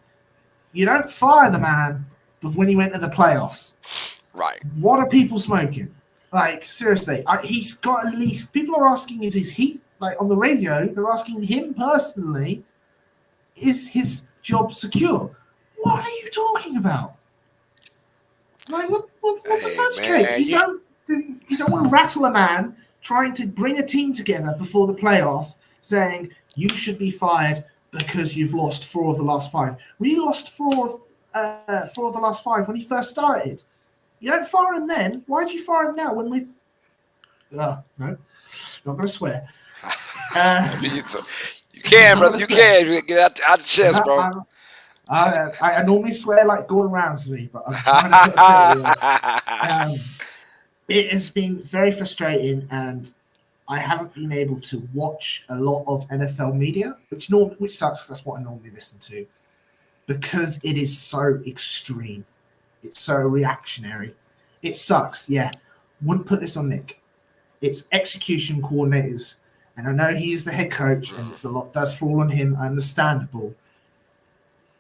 You don't fire the man when he went to the playoffs. right. What are people smoking? Like, seriously, he's got at least. People are asking, is he, like, on the radio, they're asking him personally, is his job secure? What are you talking about? Like, what the Hey fudge cake? man, You don't want to rattle a man trying to bring a team together before the playoffs, saying you should be fired because you've lost 4 of the last 5. We lost 4 of the last 5 when he first started. You don't fire him then. Why'd you fire him now when we? No, not gonna swear. you can, I'm brother. gonna You swear. can. You get out the chest, bro. I normally swear like Gordon Ramsay, but I'm trying to put a filter on it. It has been very frustrating, and I haven't been able to watch a lot of NFL media, which sucks. 'Cause that's what I normally listen to, because it is so extreme. It's so reactionary. It sucks. Yeah, wouldn't put this on Nick. It's execution coordinators, and I know he is the head coach, and it's a lot does fall on him. Understandable,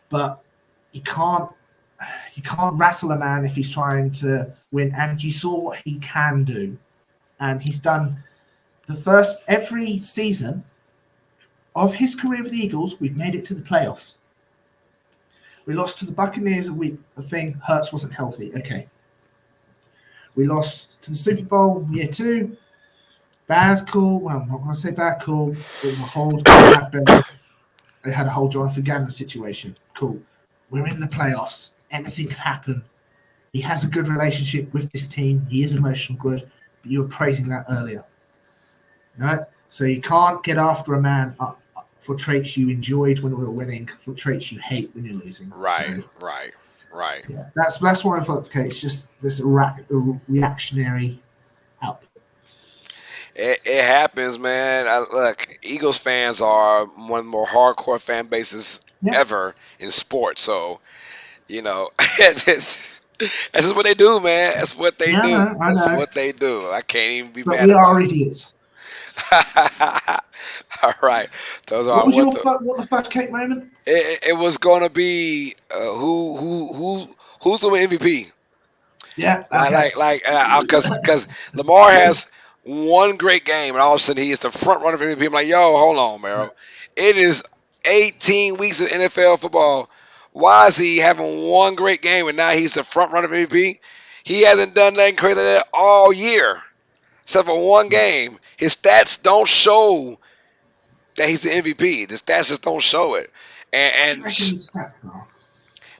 but you can't rattle a man if he's trying to win. And you saw what he can do, and he's done every season of his career with the Eagles. We've made it to the playoffs. We lost to the Buccaneers a thing. Hurts wasn't healthy. Okay. We lost to the Super Bowl year 2. Bad call. Well, I'm not going to say bad call. It was a hold. They had a whole Jonathan Gannon situation. Cool. We're in the playoffs. anything can happen. He has a good relationship with this team. He is emotional good, but you were praising that earlier. No, so you can't get after a man for traits you enjoyed when we were winning, for traits you hate when you're losing. Right, So right, right. yeah, that's why I thought the case. Just this reactionary output. It happens, man. Look, Eagles fans are one of the more hardcore fan bases Yeah, ever in sports. So, that's just what they do, man. That's what they yeah, do. I That's know, what they do. I can't even be but mad we are about idiots. it. All right. Those What are was what your the what the first cake moment? it was going to be who's the MVP. Yeah, Like, okay. because Lamar has one great game, and all of a sudden he is the front runner for MVP. I'm like, yo, hold on, Mero. It is 18 weeks of NFL football. Why is he having one great game and now he's the front runner for MVP? He hasn't done nothing crazy like that all year, except for one game. His stats don't show that he's the MVP. The stats just don't show it. What do you And reckon his stats are?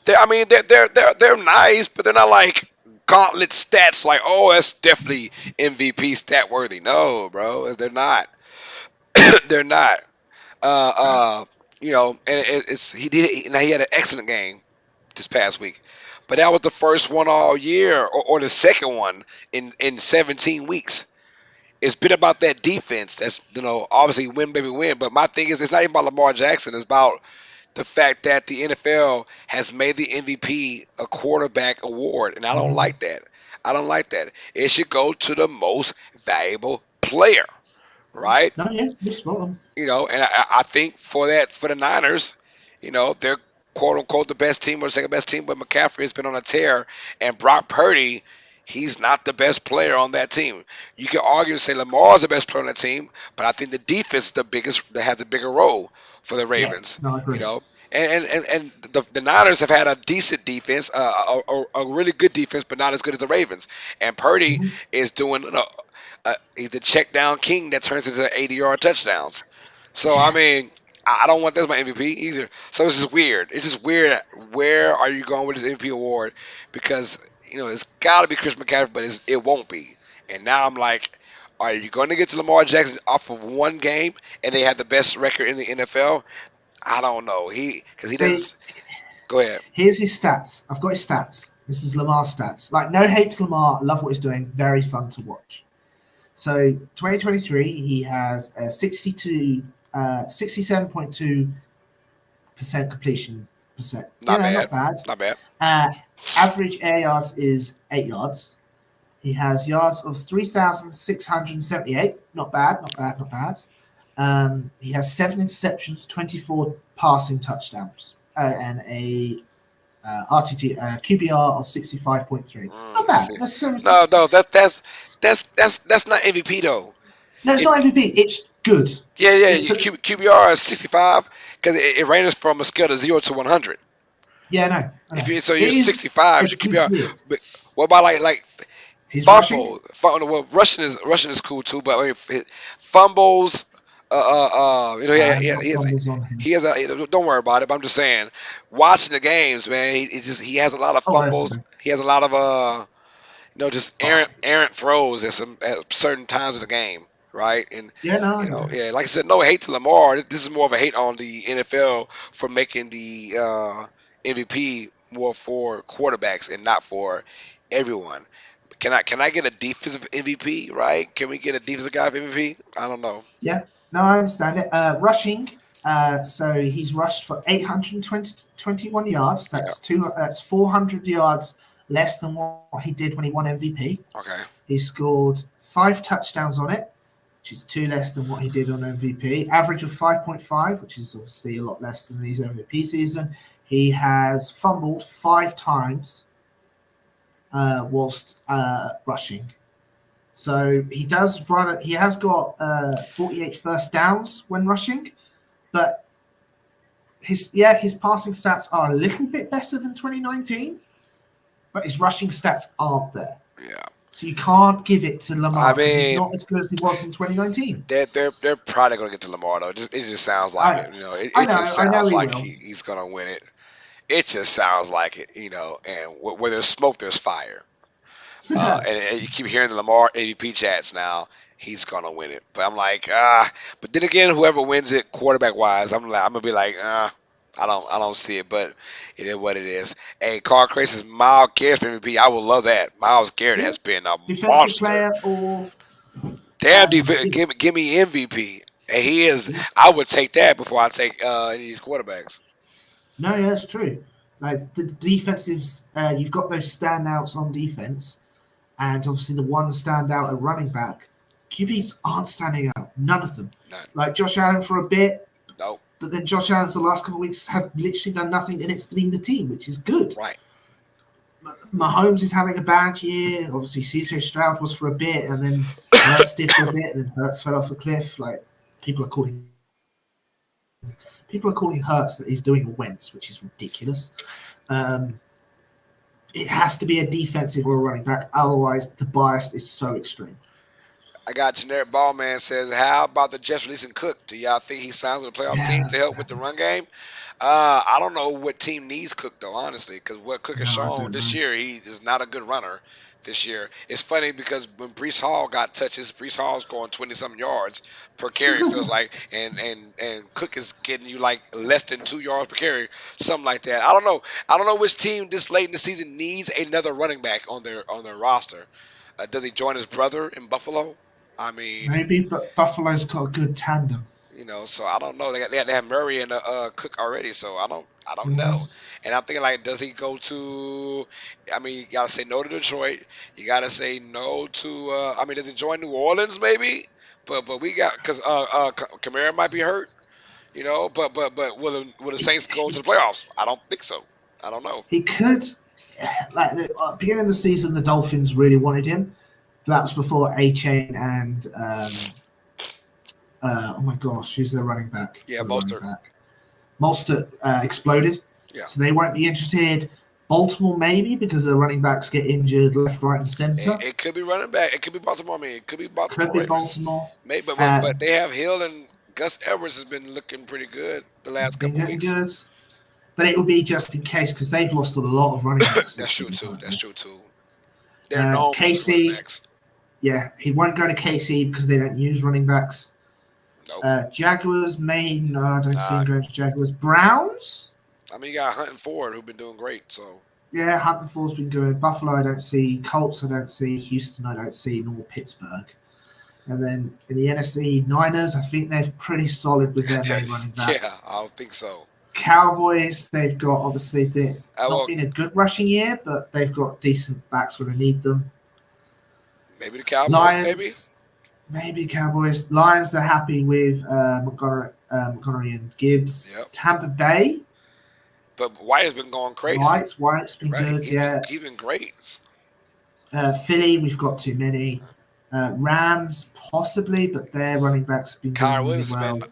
I mean, they're nice, but they're not like gauntlet stats. Like, oh, that's definitely MVP stat worthy. No, bro, they're not. They're not. Uh, uh, and it's he did. Now he had an excellent game this past week, but that was the first one all year, or the second one in 17 weeks. It's been about that defense. That's obviously win baby win. But my thing is, it's not even about Lamar Jackson. It's about the fact that the NFL has made the MVP a quarterback award, and I don't Mhm. like that. I don't like that. It should go to the most valuable player, right? No, yeah, you're spot on. And I think for the Niners, they're quote unquote the best team or the second best team, but McCaffrey has been on a tear, and Brock Purdy, he's not the best player on that team. You can argue and say Lamar's the best player on that team, but I think the defense is the biggest that has the bigger role for the Yeah, Ravens. no, I You agree. know, and the Niners have had a decent defense, a really good defense, but not as good as the Ravens. And Purdy Mhm. is doing, he's the check down king that turns into 80-yard touchdowns. So I Yeah, mean, I don't want that as my MVP either. So it's just weird. It's just weird. Where are you going with this MVP award? Because it's got to be Chris McCaffrey, but it won't be. And now I'm like, are you going to get to Lamar Jackson off of one game and they have the best record in the NFL? I don't know. Because he see, doesn't. Go ahead. here's his stats. I've got his stats. This is Lamar's stats. Like, no hate to Lamar. Love what he's doing. Very fun to watch. So, 2023, he has a 67.2% completion percent. Not bad. Not bad. Not bad. Uh, average air yards is 8 yards. He has yards of 3,678. Not bad, not bad, not bad. He has 7 interceptions, 24 passing touchdowns, and a QBR of 65.3. Not bad. See. That's No. That's not MVP though. no, it's It, not MVP. It's good. yeah. It, but QBR is 65 because it ranges from a scale of 0 to 100. yeah, no, I If know. you so It you're is 65, a it's your good QBR. year. But what about like He's rushing. Well, rushing is cool too, but I mean, fumbles. I've got fumbles on him. He has a. Don't worry about it. But I'm just saying, watching the games, man, he has a lot of Oh, I fumbles. understand. He has a lot of just Oh, errant throws at certain times of the game, right? And yeah, no, I know. yeah, like I said, no hate to Lamar. This is more of a hate on the NFL for making the MVP more for quarterbacks and not for everyone. Can I get a defensive MVP? Right? Can we get a defensive guy for MVP? I don't know. Yeah, no, I understand it. Rushing. So he's rushed for 821 yards. Yeah. That's 400 yards less than what he did when he won MVP. Okay. He scored 5 touchdowns on it, which is 2 less than what he did on MVP. Average of 5.5, which is obviously a lot less than his MVP season. He has fumbled 5 times whilst rushing. So he does run. He has got 48 first downs when rushing, but his passing stats are a little bit better than 2019, but his rushing stats aren't there. Yeah. So you can't give it to I Lamar because he's mean, not as good as he was in 2019. they're probably gonna get to Lamar though. It just sounds like I it. It I just know sounds he like will. he's gonna win it. It just sounds like it, and where there's smoke, there's fire. And you keep hearing the Lamar ADP chats now. He's gonna win it, but I'm like, But then again, whoever wins it, quarterback wise, I'm gonna be like, I don't see it, but it is what it is. Hey, Carl Crace is Miles Garrett for MVP. I would love that. Miles Garrett Yeah, has been a defensive monster. player or Damn defense, you know, give me MVP. And he is. yeah. I would take that before I take any of these quarterbacks. No, yeah, that's true. Like the defensives, you've got those standouts on defense, and obviously the one standout at running back. QBs aren't standing out. None of them. None. Like Josh Allen for a bit, Nope. but then Josh Allen for the last couple of weeks have literally done nothing, and it's been the team, which is good. Right. Mahomes is having a bad year. Obviously, CJ Stroud was for a bit, and then Hurts did for a bit, and then Hurts fell off a cliff. Like people are calling Hurts that he's doing a Wentz, which is ridiculous. It has to be a defensive or a running back, otherwise the bias is so extreme. I got generic ball man says, how about the Jets releasing Cook? Do y'all think he signs with a playoff team Yeah, to help with the run game? I don't know what team needs Cook though, honestly, because what Cook has no, I shown don't this know. year, he is not a good runner this year. It's funny because when Brees Hall got touches, Brees Hall's going 20-something yards per carry, it feels like, and Cook is getting you like less than 2 yards per carry, something like that. I don't know. I don't know which team this late in the season needs another running back on their roster. Does he join his brother in Buffalo? I mean, Maybe, but Buffalo's got a good tandem. so I don't know. They have Murray and Cook already, so I don't know. Mhm. And I'm thinking like, does he go to? I mean, you gotta say no to Detroit. You gotta say no to. I mean, does he join New Orleans maybe? But we got because Kamara might be hurt. But will the Saints go to the playoffs? I don't think so. I don't know. He could, like the beginning of the season, the Dolphins really wanted him. That was before A Chain and oh my gosh, who's their running back? Yeah, The running Mostert. back. Mostert exploded, Yeah, so they won't be interested. Baltimore maybe because the running backs get injured left, right, and it, center. it could be running back. It could be Baltimore. I mean, it could be Could Baltimore be Ravens. Baltimore. Maybe, Uh, but they have Hill and Gus Edwards has been looking pretty good the last been couple getting weeks. good, but it will be just in case because they've lost a lot of running backs That's this true season. too. That's true too. They're known for losing running KC, backs. yeah, he won't go to KC because they don't use running backs. Nope. Jaguars may no, I don't see him Nah. going to Jaguars. Browns, I mean, you got Hunt and Ford who've been doing great. So yeah, Hampton Fall's been good. Buffalo, I don't see. Colts, I don't see. Houston, I don't see. Nor Pittsburgh. And then in the NFC, Niners, I think they're pretty solid with their main running back. yeah, I don't think so. Cowboys, they've got obviously not Well, been a good rushing year, but they've got decent backs when they need them. maybe the Cowboys. Maybe. Lions, maybe Cowboys. Lions, they're happy with Montgomery and Gibbs. Yep. Tampa Bay, But White has been going crazy. White's been Right. good, yeah. He's been great. Philly, we've got too many. Rams, possibly, but their running backs have been doing Kyron really Williams has well. been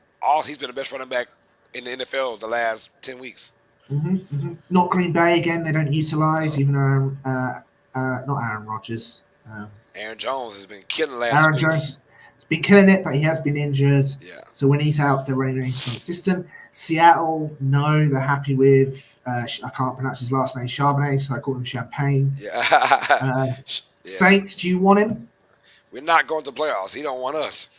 he's been the best running back in the NFL the last 10 weeks. Not Green Bay again. They don't utilize even not Aaron Rodgers. Aaron Jones has been killing the last Aaron weeks. Jones has been killing it, but he has been injured. Yeah. So when he's out, they're running non-existent. Seattle, no, they're happy with. I can't pronounce his last name, Charbonnet, so I call him Champagne. Yeah. Yeah. Saints, do you want him? We're not going to playoffs. He don't want us.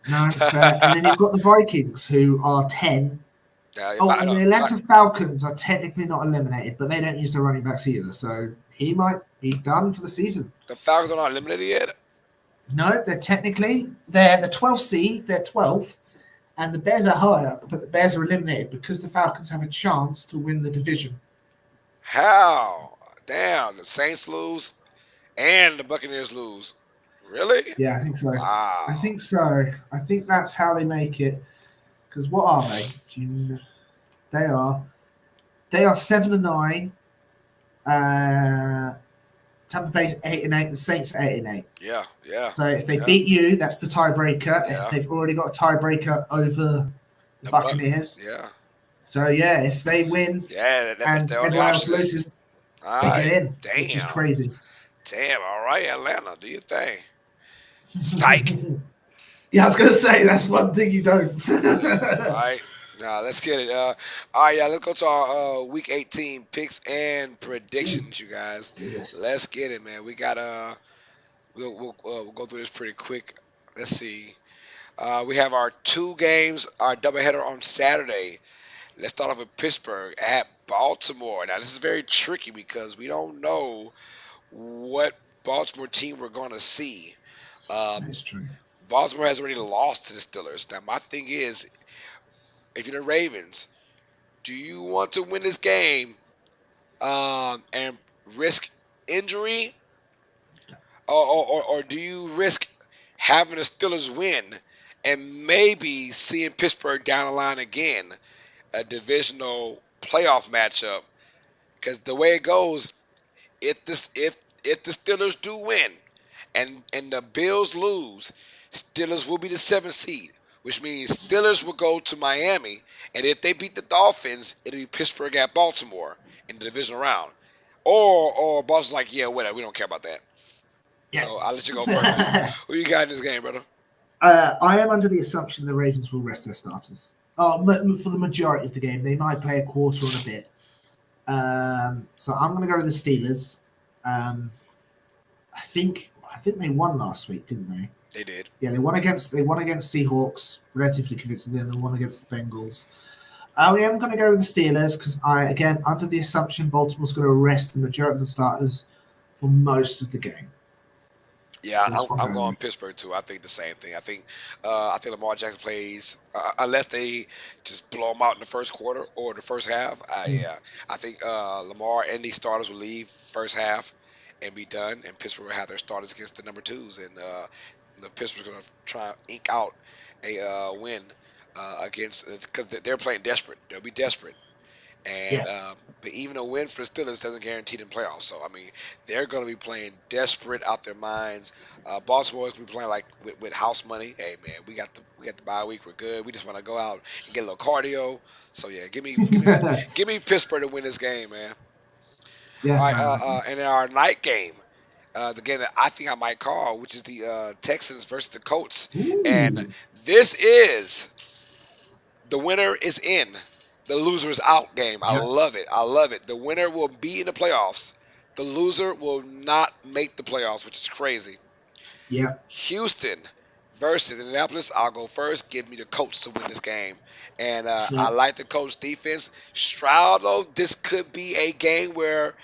No, fair. And then you've got the Vikings, who are 10. Yeah, Oh, and the Atlanta Falcons are technically not eliminated, but they don't use their running backs either. So he might be done for the season. the Falcons are not eliminated yet. No, they're the 12th seed, they're 12th, and the Bears are higher, but the Bears are eliminated because the Falcons have a chance to win the division. How? Damn, the Saints lose and the Buccaneers lose. Really? Yeah, I think so. Wow. I think so. I think that's how they make it. Because what are they? They are 7-9. Tampa Bay's 8-8. The Saints are 8-8. Yeah, yeah. So if they beat you, that's the tiebreaker. Yeah. If they've already got a tiebreaker over the Buccaneers. Yeah. So yeah, if they win Yeah, and they're on the everyone else option. loses, All they right. get in, Damn. which is crazy. Damn. All right, Atlanta, do your thing. Psych. Yeah, I was going to say that's one thing you don't. Right. Nah, let's get it. All right, yeah, let's go to our Week 18 picks and Ooh, predictions, you let's guys. do this. Let's get it, man. We got we'll go through this pretty quick. Let's see. We have our two games, our doubleheader on Saturday. Let's start off with Pittsburgh at Baltimore. Now, this is very tricky because we don't know what Baltimore team we're going to see. Um, That is true. Baltimore has already lost to the Steelers. Now, my thing is, if you're the Ravens, do you want to win this game and risk injury, or do you risk having the Steelers win and maybe seeing Pittsburgh down the line again, a divisional playoff matchup? Because the way it goes, if the Steelers do win and the Bills lose, Steelers will be the seventh seed, which means Steelers will go to Miami, and if they beat the Dolphins, it'll be Pittsburgh at Baltimore in the divisional round. Or Baltimore's like, yeah, whatever, we don't care about that. Yeah. So I'll let you go first. Who you got in this game, brother? I am under the assumption the Ravens will rest their starters. Oh, for the majority of the game, they might play a quarter and a bit. So I'm going to go with the Steelers. Um, I think they won last week, didn't they? They did. Yeah, they won against Seahawks relatively convincingly, and they won against the Bengals. Yeah, I'm going to go with the Steelers because again, under the assumption Baltimore's going to rest the majority of the starters for most of the game. Yeah, So that's what I'm I'm going going with. Pittsburgh too. I think the same thing. I think Lamar Jackson plays unless they just blow him out in the first quarter or the first half. Mm. Yeah, I think Lamar and these starters will leave first half and be done, and Pittsburgh will have their starters against the number twos, and the Pittsburgh's going to try and ink out a win against because they're playing desperate. They'll be desperate. And Yeah, but even a win for the Steelers doesn't guarantee them playoffs. So I mean, they're going to be playing desperate out their minds. Baltimore is going to be playing like with house money. Hey man, we got the bye week. We're good. We just want to go out and get a little cardio. So yeah, give me Pittsburgh to win this game, man. All yeah, right, no, no. and then our night game, the game that I think I might call, which is the Texans versus the Colts, and Ooh, this is the winner is in. The loser is out game. I yeah, love it. I love it. The winner will be in the playoffs. The loser will not make the playoffs, which is crazy. yeah. Houston versus Indianapolis. I'll go first. Give me the Colts to win this game. And I So, like the Colts defense. Stroud, though, this could be a game where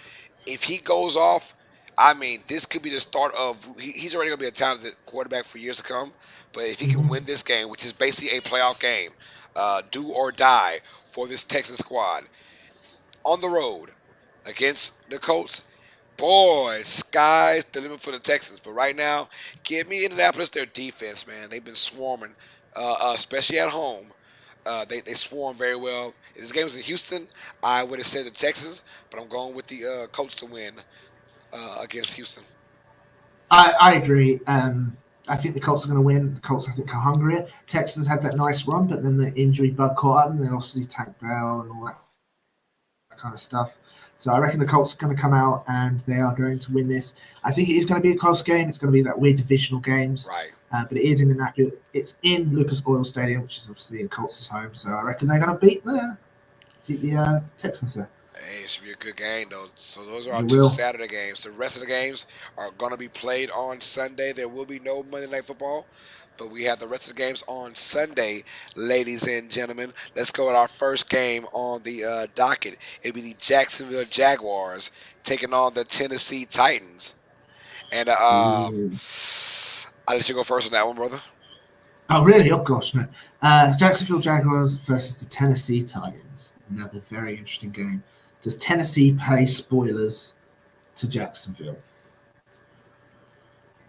if he goes off, I mean, this could be the start of. He's already going to be a talented quarterback for years to come. But if he can mhm. win this game, which is basically a playoff game, do or die for this Texas squad on the road against the Colts, boy, sky's the limit for the Texans. But right now, give me Indianapolis their defense, man. They've been swarming, especially at home. They swarm very well. If this game was in Houston, I would have said the Texans, but I'm going with the Colts to win against Houston. I agree. I think the Colts are going to win. The Colts, I think, are hungrier. Texans had that nice run, but then the injury bug caught up, and then obviously Tank Bell and all that kind of stuff. So I reckon the Colts are going to come out and they are going to win this. I think it is going to be a close game. It's going to be that weird divisional games, Right. but it is in the It's in Lucas Oil Stadium, which is obviously the Colts' home. So I reckon they're going to beat the Texans there. Hey, it should be a good game though. So those are our They two will. Saturday games. The rest of the games are going to be played on Sunday. There will be no Monday Night Football, but we have the rest of the games on Sunday, ladies and gentlemen. Let's go with our first game on the docket. It'll be the Jacksonville Jaguars taking on the Tennessee Titans. And Ooh. I'll let you go first on that one, brother. Oh, really? Oh, gosh, no. Jacksonville Jaguars versus the Tennessee Titans. Another very interesting game. Does Tennessee pay spoilers to Jacksonville?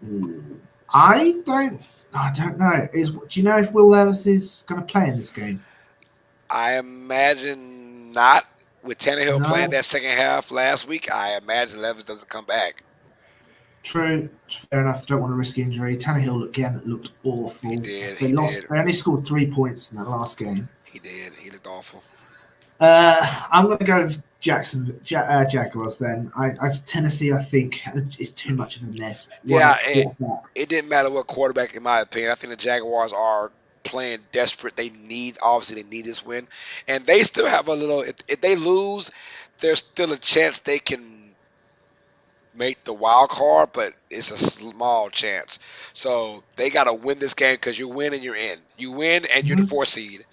Ooh. I don't know. Do you know if Will Levis is going to play in this game? I imagine not. With Tannehill playing No. that second half last week, I imagine Levis doesn't come back. True. Fair enough. Don't want to risk injury. Tannehill again looked He awful. did. They He lost. did. They only scored 3 points in that last game. He did. He looked awful. I'm going to go with Jaguars then. Tennessee, I think, is too much of a mess. One Yeah, quarterback. it didn't matter what quarterback, in my opinion. I think the Jaguars are playing desperate. Obviously they need this win, and they still have a little. If they lose, there's still a chance they can make the wild card, but it's a small chance. So they got to win this game because you win and you're in. You win and you're the Mhm. 4th seed,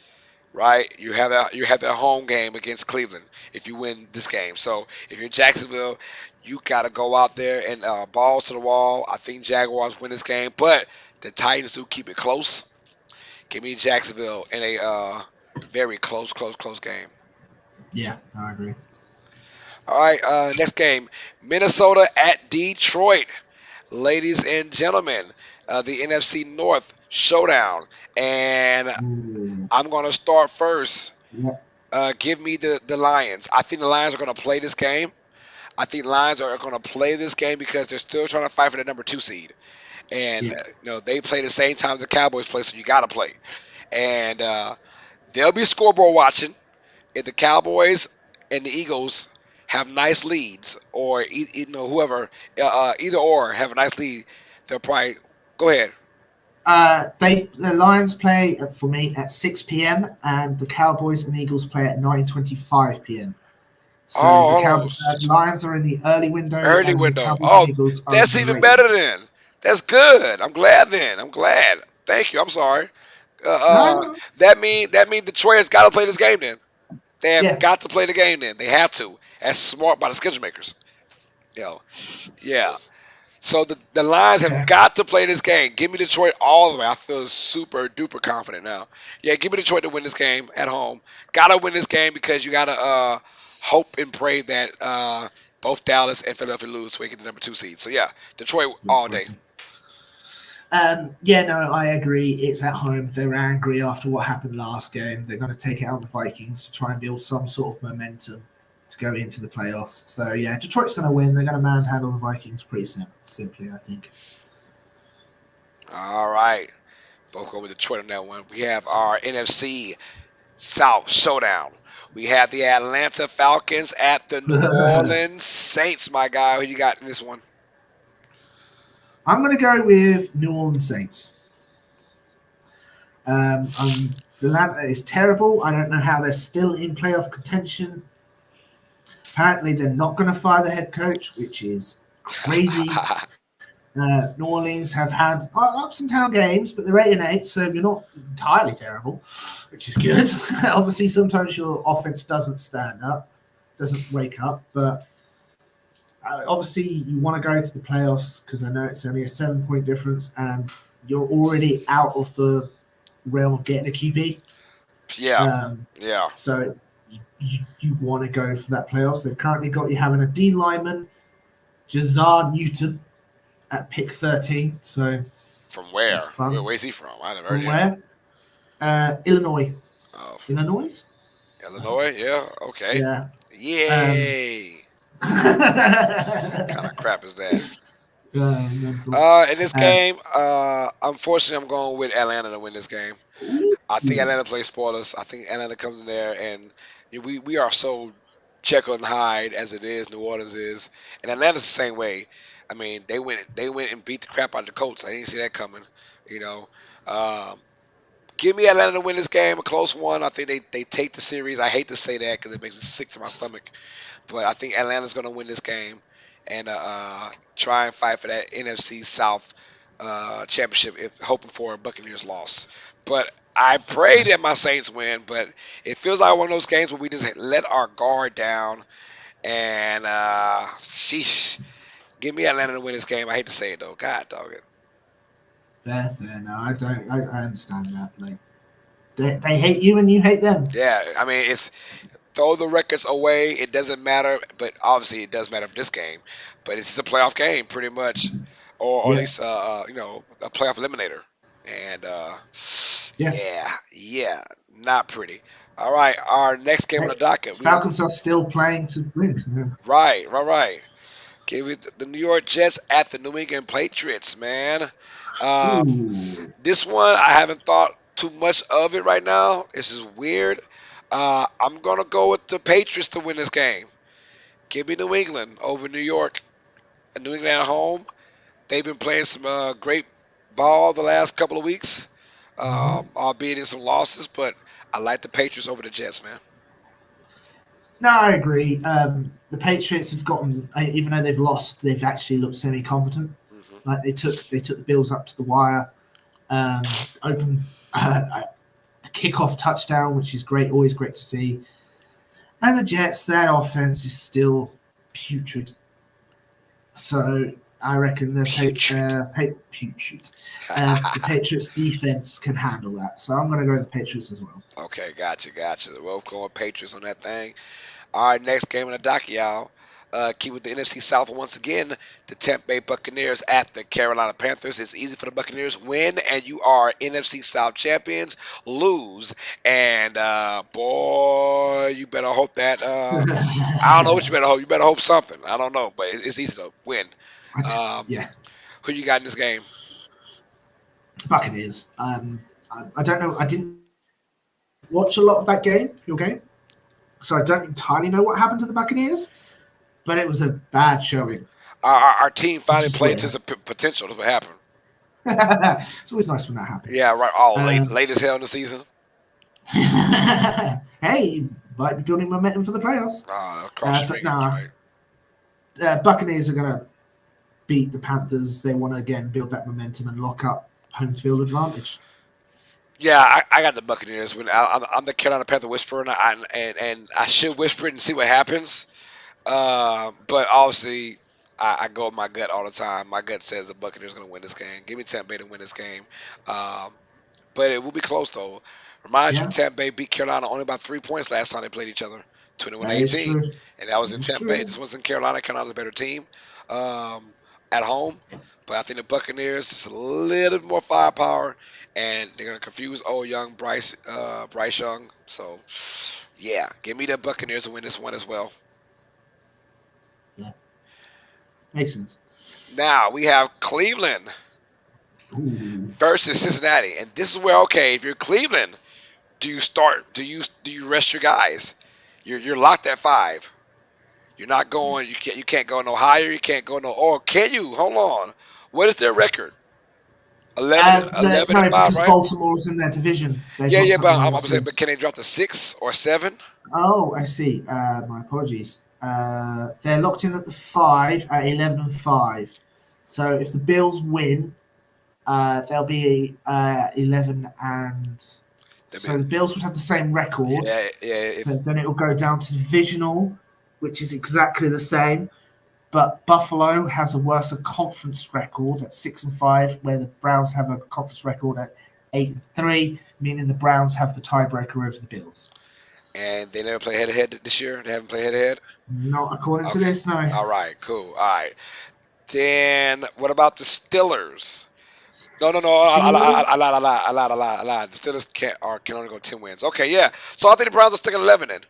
right? You have that home game against Cleveland if you win this game. So if you're Jacksonville, you got to go out there and balls to the wall. I think Jaguars win this game, but the Titans do keep it close. Give me Jacksonville in a very close game. Yeah, I agree. All right, next game, Minnesota at Detroit. Ladies and gentlemen, the NFC North showdown. And Ooh. I'm going to start first. Yeah, Give me the Lions. I think the Lions are going to play this game. I think Lions are going to play this game because they're still trying to fight for the number 2 seed. And, yeah. they play the same time the Cowboys play, so you got to play. And they'll be scoreboard watching. If the Cowboys and the Eagles have nice leads, or whoever, either or have a nice lead, they'll probably go ahead. The Lions play for me at 6 p.m. and the Cowboys and Eagles play at 9:25 p.m. So Oh, hold on, The Lions are in the early window, early and the window. Cowboys and Oh, Eagles are in that's the even late better window. then. That's good. I'm glad then. I'm glad. Thank you. I'm sorry. No, Uh, no, that means Detroit has got to play this game then. They have yeah, got to play the game then. They have to. That's smart by the schedule makers. You know, yeah. So the Lions have yeah. got to play this game. Give me Detroit all the way. I feel super duper confident now. Yeah, give me Detroit to win this game at home. Gotta win this game because you gotta hope and pray that both Dallas and Philadelphia lose so we get the number 2 seed. So yeah, Detroit That's all day. spicy. Yeah, no, I agree. It's at home. They're angry after what happened last game. They're going to take it out on the Vikings to try and build some sort of momentum to go into the playoffs. So yeah, Detroit's going to win. They're going to manhandle the Vikings pretty simply, I think. All right, both go with Detroit on that one. We have our NFC South showdown. We have the Atlanta Falcons at the New Orleans Saints. My guy, who you got in this one? I'm going to go with New Orleans Saints. The Atlanta is terrible. I don't know how they're still in playoff contention. Apparently, they're not going to fire the head coach, which is crazy. New Orleans have had ups and down games, but they're 8-8, so you're not entirely terrible, which is good. Obviously, sometimes your offense doesn't stand up, doesn't wake up, but obviously you want to go to the playoffs because I know it's only a 7-point difference, and you're already out of the realm of getting a QB. Yeah, Um, yeah. so you want to go for that playoffs. They've currently got you having a D lineman, Jazar Newton, at pick 13. So From where? that's fun. Where's he from? I never heard From of him. where? Illinois. Oh, Illinois? Illinois. Yeah. Okay. Yeah. Um, Yay. Kind of crap is that? mental. In this Uh, game, unfortunately, I'm going with Atlanta to win this game. I think ooh, Atlanta plays spoilers. I think Atlanta comes in there, and we are so Jekyll and Hyde as it is. New Orleans is, and Atlanta's the same way. I mean, they went and beat the crap out of the Colts. I didn't see that coming. You know, um, give me Atlanta to win this game, a close one. I think they take the series. I hate to say that because it makes me sick to my stomach, but I think Atlanta's going to win this game and try and fight for that NFC South championship, if hoping for a Buccaneers loss. But I pray that my Saints win. But it feels like one of those games where we just let our guard down and sheesh. Give me Atlanta to win this game. I hate to say it though. God dog it. fair. No, I don't. I understand that. Like they hate you and you hate them. Yeah, I mean it's throw the records away. It doesn't matter, but obviously it does matter for this game. But it's just a playoff game, pretty much, or at Yeah, least a playoff eliminator. And yeah. yeah, not pretty. All right, our next game on Hey, the docket. We Falcons are still playing to win. So, yeah. right. Give it the New York Jets at the New England Patriots, man. Uh, Ooh, this one I haven't thought too much of it right now. This is weird. I'm gonna go with the Patriots to win this game. Give me New England over New York. New England at home. They've been playing some great ball the last couple of weeks. Mhm. albeit in some losses. But I like the Patriots over the Jets, man. No, I agree. The Patriots have gotten, even though they've lost, they've actually looked semi-competent. Hmm. Like they took the Bills up to the wire, open a kickoff touchdown, which is great, always great to see. And the Jets, their offense is still putrid. So I reckon Putrid. putrid. The Patriots defense can handle that. So I'm going to go with the Patriots as well. Okay, gotcha. Well, going Patriots on that thing. All right, next game in the dock, y'all. Keep with the NFC South once again. The Tampa Bay Buccaneers at the Carolina Panthers. It's easy for the Buccaneers. Win, and you are NFC South champions. Lose, and boy, you better hope that. I don't know what you better hope. You better hope something. I don't know, but it's easy to win. Um, Yeah, who you got in this game? Buccaneers. I don't know. I didn't watch a lot of that game, your game, so I don't entirely know what happened to the Buccaneers. But it was a bad showing, Our team which finally is played to rare. its potential. That's what happened. It's always nice when that happens. Yeah, right. Oh, Um, late as hell in the season. hey, you might be building momentum for the playoffs. Cross your But fingers, no, right? Buccaneers are going to beat the Panthers. They want to again build that momentum and lock up home field advantage. Yeah, I got the Buccaneers. I'm the Carolina Panther whisperer, and I should whisper it and see what happens. But obviously, I go with my gut all the time. My gut says the Buccaneers going to win this game. Give me Tampa Bay to win this game. Um, but it will be close though. Remind you, Yeah, Tampa Bay beat Carolina only by 3 points last time they played each other, 21 that is 18, true. and that was That in is Tampa Bay. true. This was in Carolina. Carolina's a better team um, at home, but I think the Buccaneers is a little bit more firepower, and they're gonna confuse old young Bryce Young. So, yeah, give me the Buccaneers to win this one as well. Yeah, makes sense. Now we have Cleveland Ooh. versus Cincinnati, and this is where if you're Cleveland, do you start? Do you rest your guys? You're locked at 5. You're not going. You can't go no higher. You can't go no. Or can you? Hold on. What is their record? 11, 11 and No, 5, because right? Baltimore's in their division. They've Yeah. locked up the But I'm North saying, seed. but can they drop to 6 or 7? Oh, I see. My apologies. They're locked in at the 5 at 11-5. So if the Bills win, they'll be 11 and They be, so the Bills would have the same record. yeah. So then it will go down to divisional, which is exactly the same. But Buffalo has a worse conference record at 6-5, where the Browns have a conference record at 8-3, meaning the Browns have the tiebreaker over the Bills. And they never play head to head this year. They haven't played head to head. Not according to Okay. this, no. All right. Cool. All right. Then what about the Steelers? No, no, no. I Steelers. lied. I lied. I lied. I lied. I lied. The Steelers can only go 10 wins. Okay, yeah. So I think the Browns are stuck at 11. Then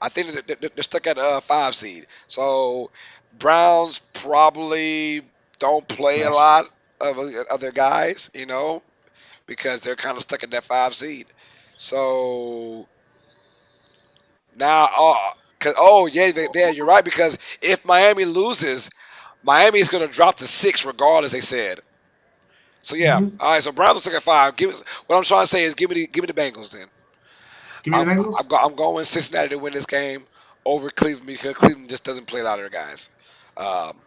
I think they're stuck at a 5 seed. So Browns probably don't play a Rest. lot of other guys, because they're kind of stuck at that 5 seed. So now, yeah, you're right, because if Miami loses, Miami is going to drop to 6 regardless. They said. So yeah, Mm-hmm. all right. So Browns will take a 5. What I'm trying to say is give me the Bengals then. Give me the I'm Bengals. I'm going Cincinnati to win this game over Cleveland, because Cleveland just doesn't play a lot of their guys. Um,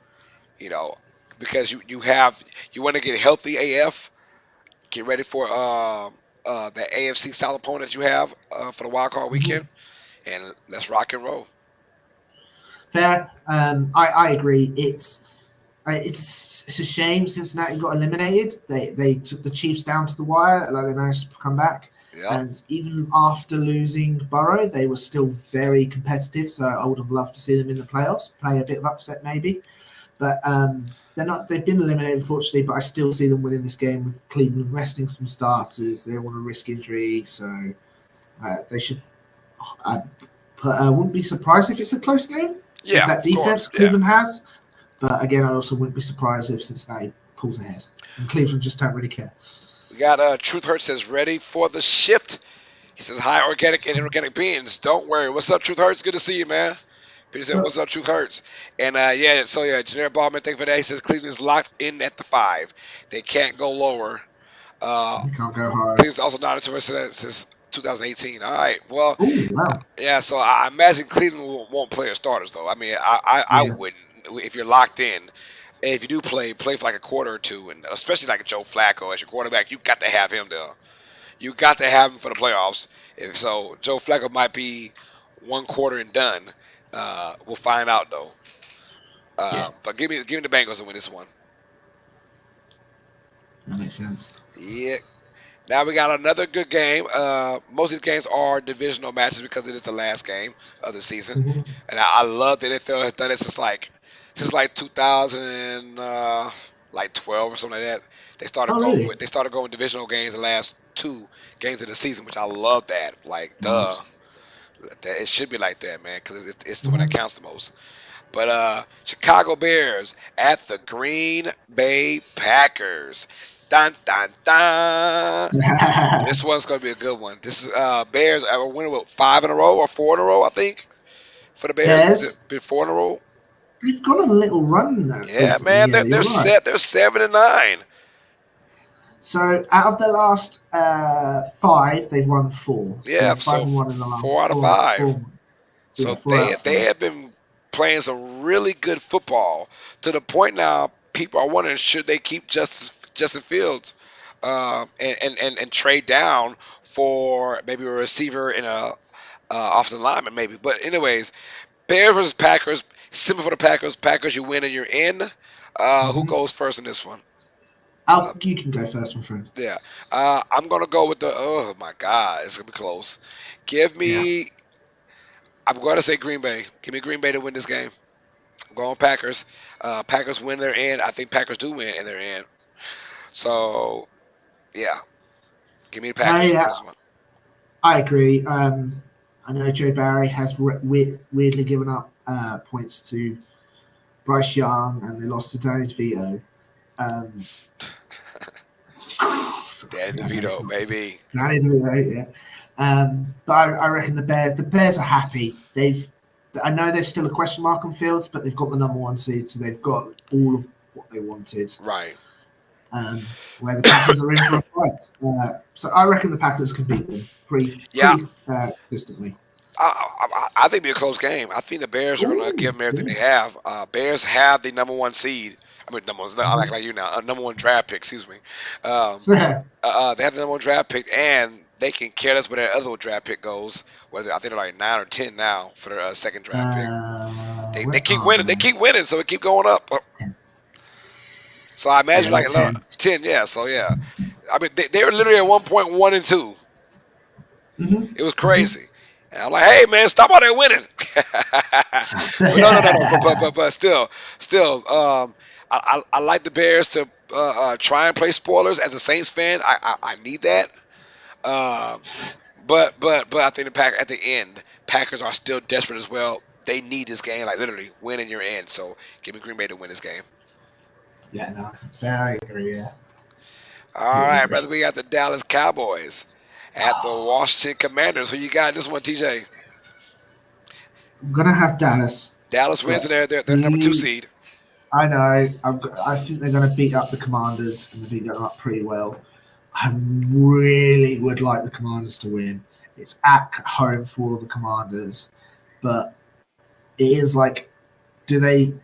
you know, because you want to get healthy AF, get ready for the AFC South opponents you have for the wild card Mm-hmm. weekend, and let's rock and roll. Fair. I agree. It's a shame Cincinnati got eliminated. They took the Chiefs down to the wire, like they managed to come back. Yep. And even after losing Burrow, they were still very competitive. So I would have loved to see them in the playoffs, play a bit of upset maybe. But they're not. They've been eliminated, unfortunately. But I still see them winning this game with Cleveland resting some starters. They don't want to risk injury, so they should. I wouldn't be surprised if it's a close game with Yeah, that of course. defense Yeah. Cleveland has. But again, I also wouldn't be surprised if Cincinnati pulls ahead. And Cleveland just don't really care. We got Truth Hurt says ready for the shift. He says hi, organic and inorganic beings. Don't worry. What's up, Truth Hurts? Good to see you, man. Peter said, So, "What's up, Truth Hurts?" And Generic Ballman, thank you for that. He says Cleveland is locked in at the 5. They can't go lower. Uh, You can't go higher. Cleveland's also not interested since 2018. All right. Well, Oh wow. yeah. So I imagine Cleveland won't play their starters though. I mean, I Yeah. wouldn't if you're locked in. And if you do play for like a quarter or two, and especially like Joe Flacco as your quarterback, you got to have him there. You got to have him for the playoffs. If so, Joe Flacco might be one quarter and done. We'll find out though. Yeah. But give me the Bengals to win this one. That makes sense. Yeah. Now we got another good game. Most of these games are divisional matches because it is the last game of the season, Mhm. and I love that NFL has done it since like 2000 and like 12 or something like that. Oh really? They started going divisional games the last two games of the season, which I love that. Like, duh, Nice. it should be like that, man, because it's the one that Mhm. counts the most. But Chicago Bears at the Green Bay Packers. Dun dun dun. This one's gonna be a good one. This is Bears are winning with 5 in a row or 4 in a row, I think, for the Bears. Is it Bears, been 4 in a row? they've got a little run Yeah, recently. man, Yeah, they're you're right. set. They're 7-9. So out of the last five, they've won four. So Yeah, five so and one in the last 4 out of four. 5. So Yeah, four out of they five. have been playing some really good football to the point now people are wondering should they keep Justin Fields and trade down for maybe a receiver and a offensive lineman maybe. But anyways, Bears versus Packers. Simple for the Packers. Packers, you win and you're in. Who Mm-hmm. goes first in this one? Uh, You can go first, my friend. yeah, I'm gonna go with the. Oh my God, it's gonna be close. Give Yeah. me. I'm going to say Green Bay. Give me Green Bay to win this game. I'm going Packers. Packers win their end. I think Packers do win in their end. So yeah, give me the Packers I to win uh, this one. I agree. I know Joe Barry has weirdly given up points to Bryce Young, and they lost to Danny DeVito. Um, sorry, Danny I know it's DeVito, not baby. Danny DeVito, yeah. But I reckon the Bears are happy. I know there's still a question mark on Fields, but they've got the number one seed, so they've got all of what they wanted. Right. Where the Packers are in for a fight. So I reckon the Packers can beat them Yeah, pretty consistently. I think it'll be a close game. I think the Bears are going to give Ooh, them everything yeah. they have. Bears have the number one seed. I mean, number one. I'm Mhm. acting like you now. Number one draft pick. Excuse me. Um, they have the number one draft pick, and they can care less where their other draft pick goes. Whether I think they're like 9 or 10 now for their second draft pick. They Where keep are winning. They they? keep winning, so it keep going up. So I Yeah, imagine they're like 10. 10. Yeah. So yeah. I mean, they were literally at 1.1 and 2. Hmm. It was Hmm. crazy. And I'm like, hey man, stop all that winning. But no. But still, I like the Bears to try and play spoilers. As a Saints fan, I need that. Um, but I think the pack at the end, Packers are still desperate as well. They need this game, like literally win in your end. So give me Green Bay to win this game. Yeah, no, I agree. Yeah, All completely right, agree. brother. We got the Dallas Cowboys at the Washington Commanders. Who you got in this one, TJ? I'm gonna have Dallas, Dallas wins, and but they're the number two he, seed. I know. I think they're gonna beat up the Commanders, and they beat them up pretty well. I really would like the Commanders to win. It's at home for the Commanders, but it is like, do they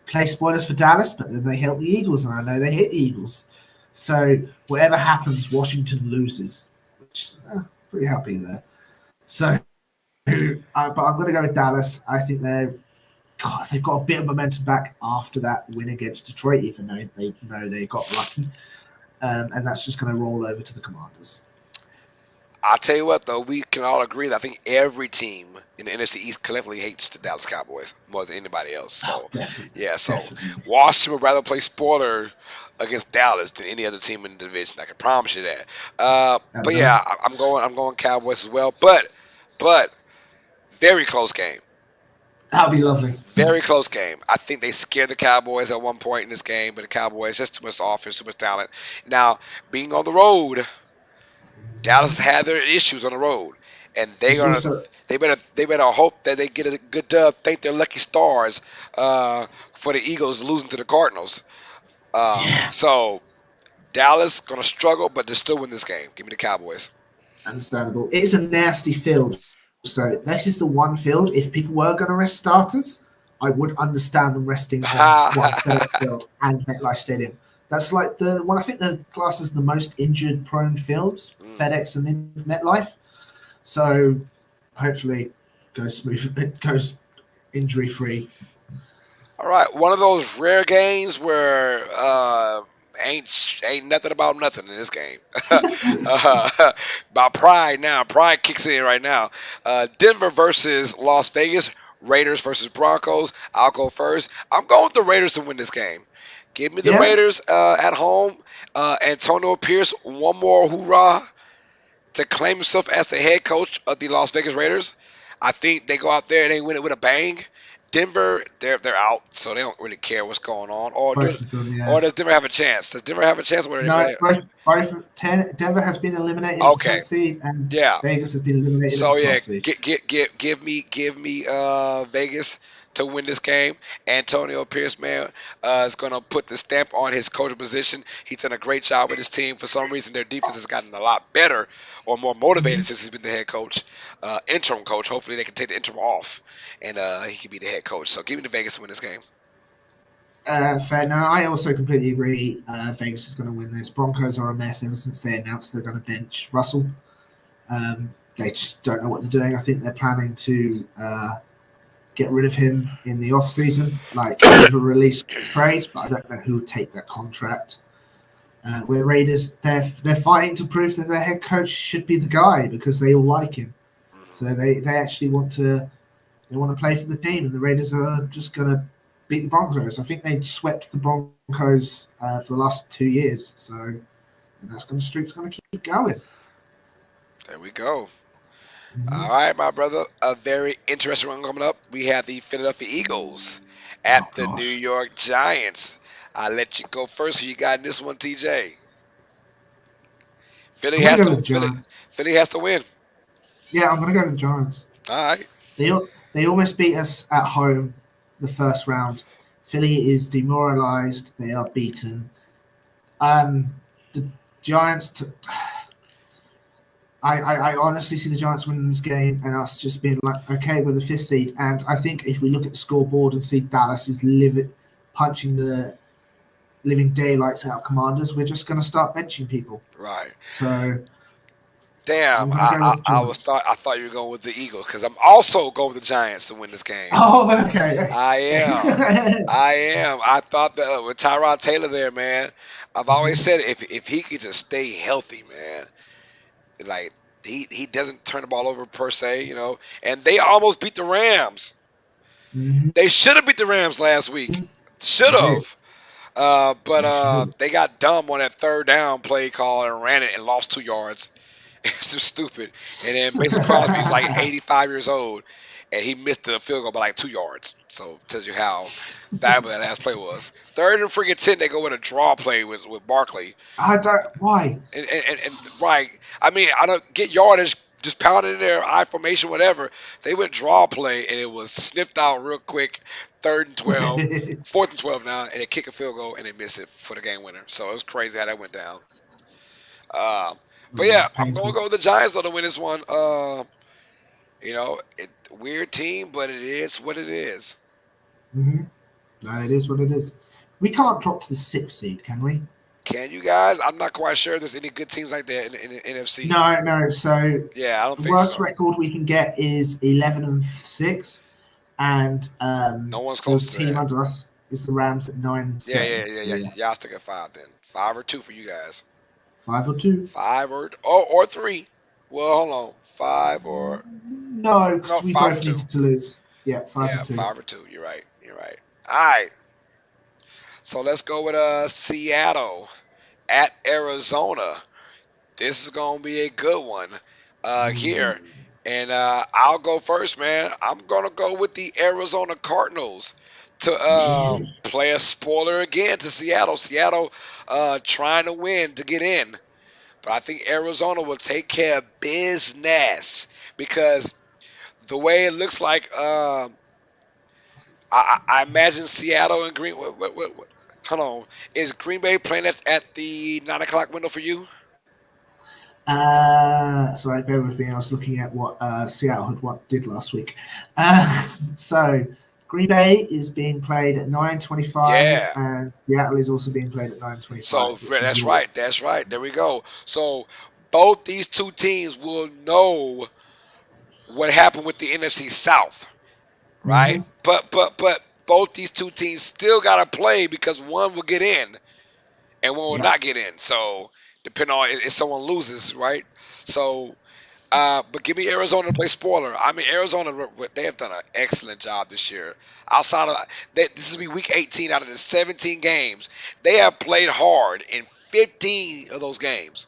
play spoilers for Dallas? But then they help the Eagles, and I know they hit the Eagles. So whatever happens, Washington loses, which pretty happy there. So, but I'm going to go with Dallas. I think they've got a bit of momentum back after that win against Detroit, even though they know they got lucky, and that's just going to roll over to the Commanders. I'll tell you what, though, we can all agree that I think every team in the NFC East collectively hates the Dallas Cowboys more than anybody else. Oh, So, definitely, yeah, so definitely. Washington would rather play spoiler against Dallas than any other team in the division. I can promise you that. But yeah, Nice. I'm going Cowboys as well. But very close game. That'll be lovely. Very close game. I think they scared the Cowboys at one point in this game, but the Cowboys just too much offense, too much talent. Now, being on the road, Dallas had their issues on the road, and It's also they better hope that they get a good dub. Thank their lucky stars for the Eagles losing to the Cardinals. yeah. So Dallas gonna struggle, but they still win this game. Give me the Cowboys. Understandable. It's a nasty field. So this is the one field. If people were going to rest starters, I would understand them resting on one FedEx Field and MetLife Stadium. That's like the one. I think the class is the most injured-prone fields, Mm. FedEx and MetLife. So hopefully, goes smooth. It goes injury-free. All right, one of those rare games where ain't nothing about nothing in this game. About pride now. Pride kicks in right now. Denver versus Las Vegas. Raiders versus Broncos. I'll go first. I'm going with the Raiders to win this game. Give me the Yeah, Raiders at home. Antonio Pierce, one more hoorah to claim himself as the head coach of the Las Vegas Raiders. I think they go out there and they win it with a bang. Denver, they're out, so they don't really care what's going on. both of them. Yeah. Or does Denver have a chance? Does Denver have a chance? No, both. Denver has been eliminated at the Okay, 10th seed, and yeah. Vegas has been eliminated at So the yeah, 12th seed. give me Vegas to win this game. Antonio Pierce, man, is gonna put the stamp on his coaching position. He's done a great job with his team. For some reason, their defense has gotten a lot better or more motivated Mhm. since he's been the head coach, interim coach. Hopefully, they can take the interim off and he can be the head coach. So give me the Vegas to win this game. Fair. No, I also completely agree. Vegas is going to win this. Broncos are a mess ever since they announced they're going to bench Russell. They just don't know what they're doing. I think they're planning to get rid of him in the off season, like over release trade. But I don't know who would take that contract. With the Raiders, they're fighting to prove that their head coach should be the guy because they all like him. So they actually want to play for the team, and the Raiders are just going to beat the Broncos. I think they swept the Broncos for the last 2 years, so streak's going to keep going. There we go. Mm-hmm. All right, my brother. A very interesting one coming up. We have the Philadelphia Eagles Oh at the New gosh, York Giants. I'll let you go first. Who you got in this one, TJ? Philly I'm going to has go to with the Philly Giants. Philly has to win. Yeah, I'm going to go with the Giants. All right. They they almost beat us at home the first round. Philly is demoralized. They are beaten. The Giants. I honestly see the Giants winning this game and us just being like, okay, we're the fifth seed. And I think if we look at the scoreboard and see Dallas is punching the living daylights out of Commanders, we're just going to start benching people. Right. So Damn. I'm going to go with the Giants. I thought you were going with the Eagles because I'm also going with the Giants to win this game. Oh, okay. I am. I am. I thought that with Tyrod Taylor there, man. I've always Mhm, said if he could just stay healthy, man, like he doesn't turn the ball over per se, And they almost beat the Rams. mhm. They should have beat the Rams last week. Should They did. have. But They should. they got dumb on that third down play call and ran it and lost 2 yards. It's just stupid. And then Mason Crosby's like 85 years old, and he missed the field goal by like 2 yards. So tells you how valuable that last play was. Third and freaking 10, they go with a draw play with Barkley. I don't. Why? And right, I mean, I don't get yardage, just pound it in there, I formation, whatever. They went draw play, and it was sniffed out real quick. Third and 12, fourth and 12 now, and they kick a field goal, and they miss it for the game winner. So it was crazy how that went down. Um, but yeah, I'm going to Painful. go with the Giants, though, to win this one. Weird team, but it is what it is. Hmm. No, it is what it is. We can't drop to the sixth seed, can we? Can you guys? I'm not quite sure if there's any good teams like that in the NFC. No, no. So Yeah, I don't the think worst so. record we can get is 11-6, and No one's the close to team that. under us is the Rams at nine and Yeah, yeah, seven. yeah, So yeah. yeah, Y'all stick at 5 then. 5 or 2 for you guys. 5 or 2. 5 or 3. Well, hold on. 5 or No, no, because we 5 or both 2. needed to lose. Yeah, five Yeah, and two. 5 or 2. You're right. You're right. All right. So let's go with Seattle at Arizona. This is gonna be a good one here. Mm. And I'll go first, man. I'm gonna go with the Arizona Cardinals to Really? play a spoiler again to Seattle. Seattle trying to win to get in, but I think Arizona will take care of business because the way it looks like, I imagine Seattle and Green. What? Hold on. Is Green Bay playing at the 9 o'clock window for you? Sorry, bear with me. I was looking at what Seattle did last week. So Green Bay is being played at 9:25, Yeah. and Seattle is also being played at 9:25, So which is that's your. right. That's right. There we go. So both these two teams will know what happened with the NFC South, right? Hmm. But both these two teams still got to play because one will get in and one will Yeah, not get in. So depending on if someone loses, right? So, but give me Arizona to play spoiler. I mean, Arizona, they have done an excellent job this year. Outside of this is be week 18 out of the 17 games. They have played hard in 15 of those games.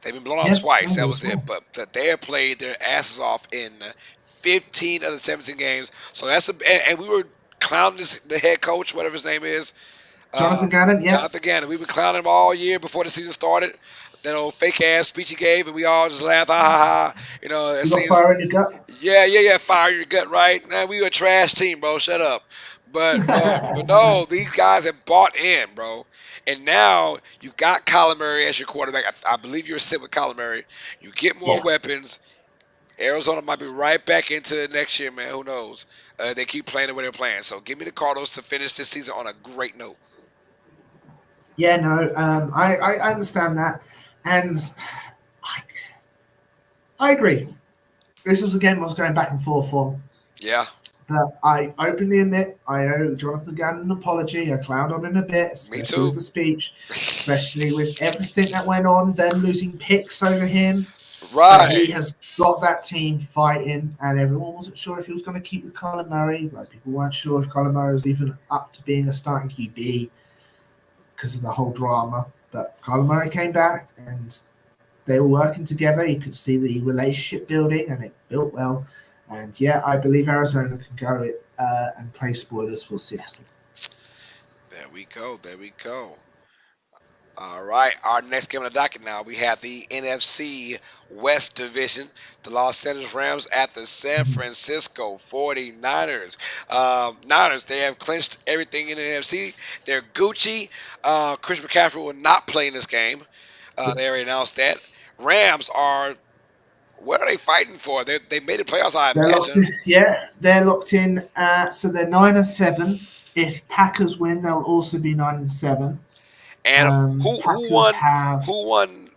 They've been blown out yeah, twice. no, That there's was it. more. But they have played their asses off in 15 of the 17 games. So and we were clowning the head coach, whatever his name is, uh, Jonathan Gannon, yeah, Jonathan Gannon. We've been clowning him all year before the season started. That old fake ass speech he gave, and we all just laughed, ha ha ha. It you got seems, fire in your gut. yeah, fire your gut, right? Now we a trash team, bro. Shut up. But no, these guys have bought in, bro. And now you got Kyler Murray as your quarterback. I believe you're sit with Kyler Murray. You get more Yeah, weapons. Arizona might be right back into it next year, man. Who knows? They keep playing the way they're playing. So give me the Cardinals to finish this season on a great note. yeah, no, I understand that, and I, I agree. This was a game I was going back and forth on. Yeah, But I openly admit I owe Jonathan Gannon an apology. I clowned on him a bit, me especially with too. the speech, especially with everything that went on, them losing picks over him. But he Right. has got that team fighting, and everyone wasn't sure if he was going to keep with Kyler Murray. Like, people weren't sure if Kyler Murray was even up to being a starting QB because of the whole drama. But Kyler Murray came back, and they were working together. You could see the relationship building, and it built well. And yeah, I believe Arizona can go and play spoilers for Seattle. There we go. There we go. All right, our next game on the docket now, we have the NFC West Division, the Los Angeles Rams at the San Mhm. Francisco 49ers. Niners, they have clinched everything in the NFC. They're Gucci. Chris McCaffrey will not play in this game. Yep. They already announced that. Rams are, what are they fighting for? They made the playoffs, I They're locked imagine. in. Yeah, they're locked in. So they're 9-7. If Packers win, they'll also be 9-7. And who Packers won? have. Who won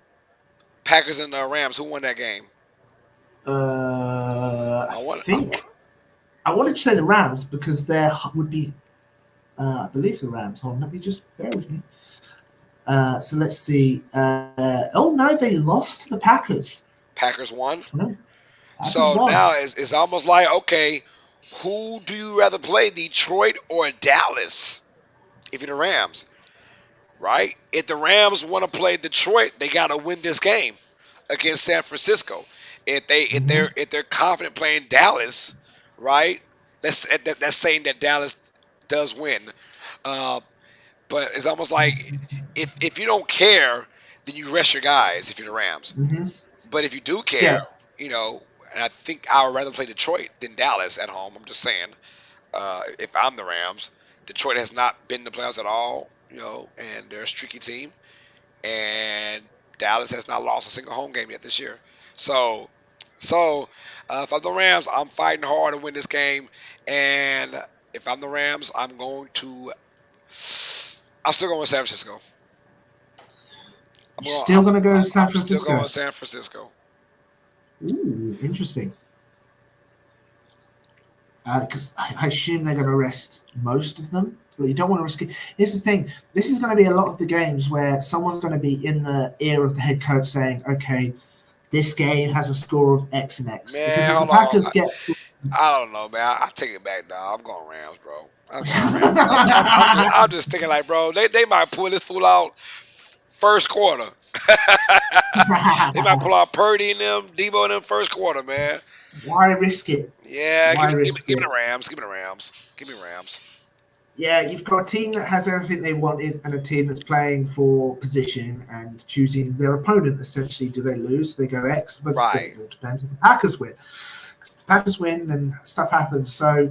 Packers and Rams? Who won that game? I I want. think I wanted to say the Rams because there would be. I believe the Rams. Hold on, let me just bear with me. So let's see. Oh no, they lost to the Packers. Packers won. No, Packers So won. now it's almost like, okay, who do you rather play, Detroit or Dallas? If you're the Rams, right? If the Rams want to play Detroit, they got to win this game against San Francisco. Hmm. If they're confident playing Dallas, right? That's saying that Dallas does win. Uh, but it's almost like if you don't care, then you rest your guys if you're the Rams. Hmm. But if you do care, Yeah. you know, and I think I would rather play Detroit than Dallas at home. I'm just saying, if I'm the Rams, Detroit has not been in the playoffs at all, and they're a streaky team, and Dallas has not lost a single home game yet this year. So, so if I'm the Rams, I'm fighting hard to win this game, and if I'm the Rams, I'm going to. I'm still going with San Francisco. I'm You're going. still going to go to San I'm still going Francisco. with San Francisco. Ooh, interesting. Because I assume they're going to rest most of them. But you don't want to risk it. Here's the thing: this is going to be a lot of the games where someone's going to be in the ear of the head coach saying, "Okay, this game has a score of X and X." Because Man, if the hold on. Packers get, I don't know, man. I take it back, dog. I'm going Rams, bro. I'm going Rams. I'm just thinking, like, bro, they might pull this fool out first quarter. They might pull out Purdy and them, Debo and them first quarter, man. why risk it? Yeah, Why risk give me the it? Rams. Give me the Rams. Give me Rams. Yeah, you've got a team that has everything they wanted and a team that's playing for position and choosing their opponent. Essentially, do they lose? They go X, but Right. it all depends if the Packers win. Because if the Packers win, then stuff happens. So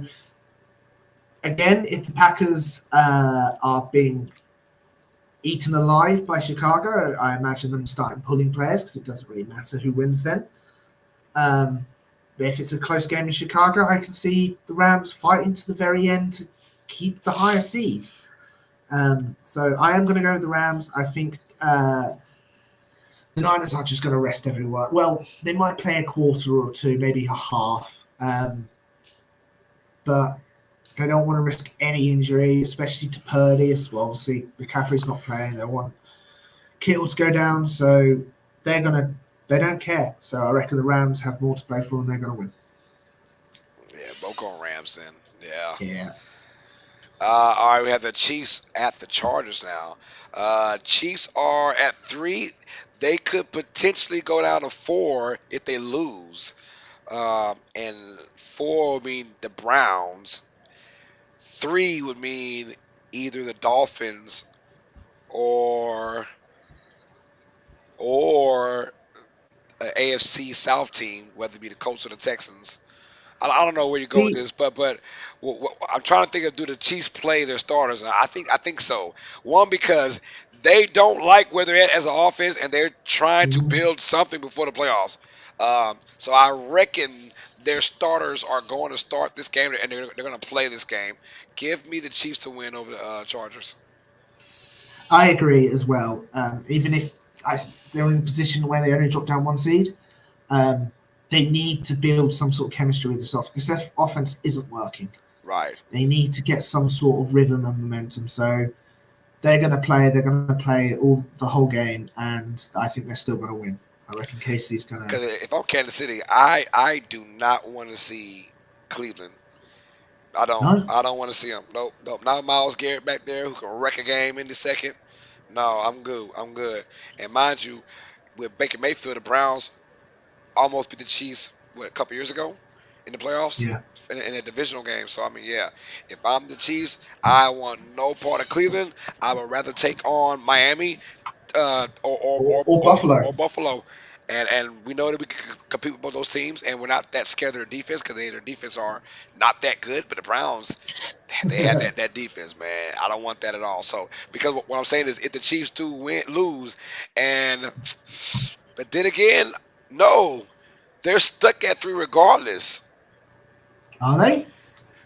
again, if the Packers are being eaten alive by Chicago, I imagine them starting pulling players because it doesn't really matter who wins then. Um, but if it's a close game in Chicago, I can see the Rams fighting to the very end to keep the higher seed. So I am going to go with the Rams. I think the Niners are just going to rest everyone. Well, they might play a quarter or two, maybe a half, but they don't want to risk any injury, especially to Purdy. Well, obviously, McCaffrey's not playing. They want Kittle to go down, so they're gonna. They don't care. So I reckon the Rams have more to play for, and they're going to win. Yeah, both going Rams then. Yeah. Yeah. All right, we have the Chiefs at the Chargers now. Chiefs are at 3. They could potentially go down to 4 if they lose. And 4 would mean the Browns. 3 would mean either the Dolphins or or an AFC South team, whether it be the Colts or the Texans. I don't know where you go with See, this, but I'm trying to think of, do the Chiefs play their starters? And I think so. One, because they don't like where they're at as an offense, and they're trying to mhm. build something before the playoffs. So I reckon their starters are going to start this game, and they're going to play this game. Give me the Chiefs to win over the Chargers. I agree as well. Even if they're in a position where they only drop down one seed, um, they need to build some sort of chemistry with this offense. This offense isn't working. Right. They need to get some sort of rhythm and momentum. So they're going to play. They're going to play all the whole game, and I think they're still going to win. I reckon Casey's going to. Because if I'm Kansas City, I do not want to see Cleveland. I don't. No. I don't want to see him. Nope. Nope. Not Miles Garrett back there who can wreck a game in the second. No, I'm good. I'm good. And mind you, with Baker Mayfield, the Browns almost beat the Chiefs a couple years ago in the playoffs Yeah. in a divisional game. So I mean, yeah, if I'm the Chiefs, I want no part of Cleveland. I would rather take on Miami uh, or, or, or, Or or, Buffalo. or Buffalo. And we know that we can compete with both those teams, and we're not that scared of their defense because their defense are not that good. But the Browns, they had that defense, man. I don't want that at all. So because what I'm saying is, if the Chiefs do lose, and but then again, no, they're stuck at 3 regardless Are they?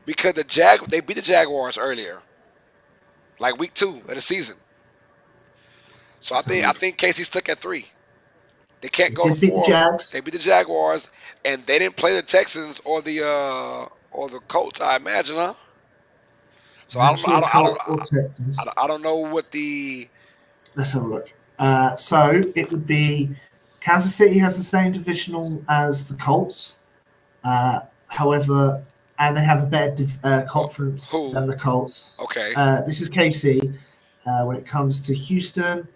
because they beat the Jaguars earlier, like week 2 of the season. So I Let's have a think I look. think Casey's stuck at 3. They can't They go to did beat the 4. Jags. They beat the Jaguars, and they didn't play the Texans or the Colts. I imagine, huh? So They I didn't don't play I the don't I Colts don't or Texans. I don't know what the Let's have a look. So it would be Kansas City has the same divisional as the Colts. However, and they have a better oh, conference who. than the Colts. Okay. This is KC. When it comes to Houston,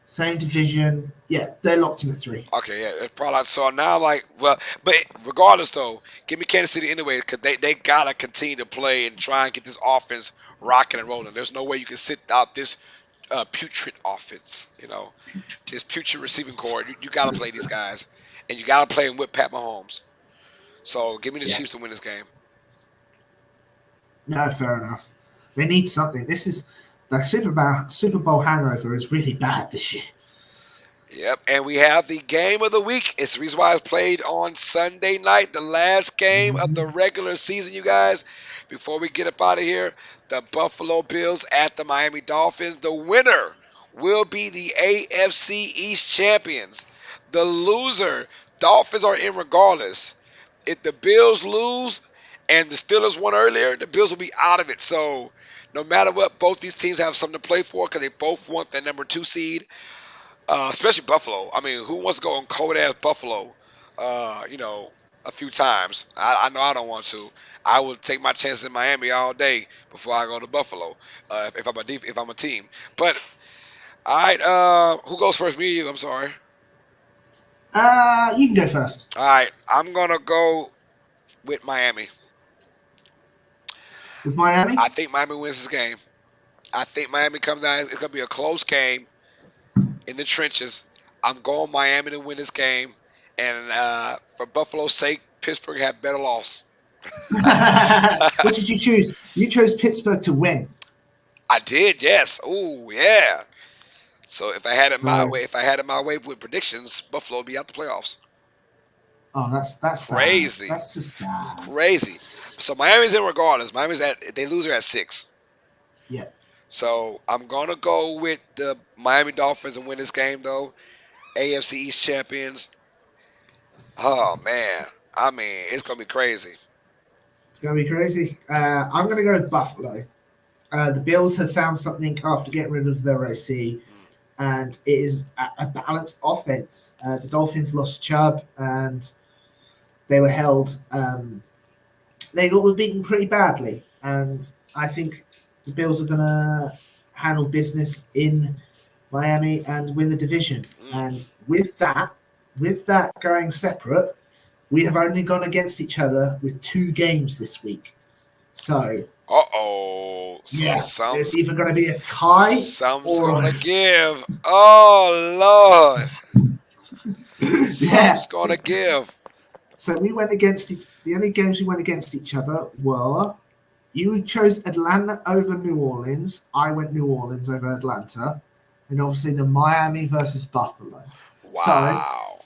same division. Yeah, they're locked in at 3. Okay, yeah, it's probably so now. Like, well, but regardless, though, give me Kansas City anyway because they gotta continue to play and try and get this offense rocking and rolling. There's no way you can sit out this putrid offense. This putrid receiving core. You gotta play these guys, and you gotta play them with Pat Mahomes. So give me the Yeah, Chiefs to win this game. no, fair enough. They need something. This is the Super Bowl hangover is really bad this year. Yep, and we have the game of the week. It's the reason why it's played on Sunday night, the last game of the Mhm. regular season, you guys. Before we get up out of here, the Buffalo Bills at the Miami Dolphins. The winner will be the AFC East champions. The loser, Dolphins are in regardless. If the Bills lose and the Steelers won earlier, the Bills will be out of it. So no matter what, both these teams have something to play for because they both want the number 2 seed, especially Buffalo. I mean, who wants to go on cold ass Buffalo? A few times. I know I don't want to. I would take my chances in Miami all day before I go to Buffalo. If I'm a team. But all right, who goes first? Me or you? I'm sorry. You can go first All right, I'm gonna go with Miami. with Miami. I think Miami wins this game. I think Miami comes down. It's gonna be a close game in the trenches. I'm going Miami to win this game, and for Buffalo's sake, Pittsburgh had better loss. What did you choose? You chose Pittsburgh to win. I did, yes. Ooh, yeah. So if I had it my So, way, if I had it my way with predictions, Buffalo would be out the playoffs. oh, that's sad. Crazy, That's just sad. crazy. So Miami's in regardless. Miami's at they lose her at 6. Yeah, So I'm gonna go with the Miami Dolphins and win this game though. AFC East champions. Oh man, I mean it's gonna be crazy. it's gonna be crazy. I'm gonna go with Buffalo. The Bills have found something after getting rid of their OC, Mm, and it is a balanced offense. The Dolphins lost Chubb, and they were held. They got beaten pretty badly, and I think the Bills are gonna handle business in Miami and win the division. mm. And with that going separate, we have only gone against each other with 2 games this week. So Uh oh. So yeah, some's there's either going to be a tie some's or gonna give. Oh Lord, yeah. some's gonna give. So we went against the only games we went against each other were you chose Atlanta over New Orleans. I went New Orleans over Atlanta, and obviously the Miami versus Buffalo. So Wow.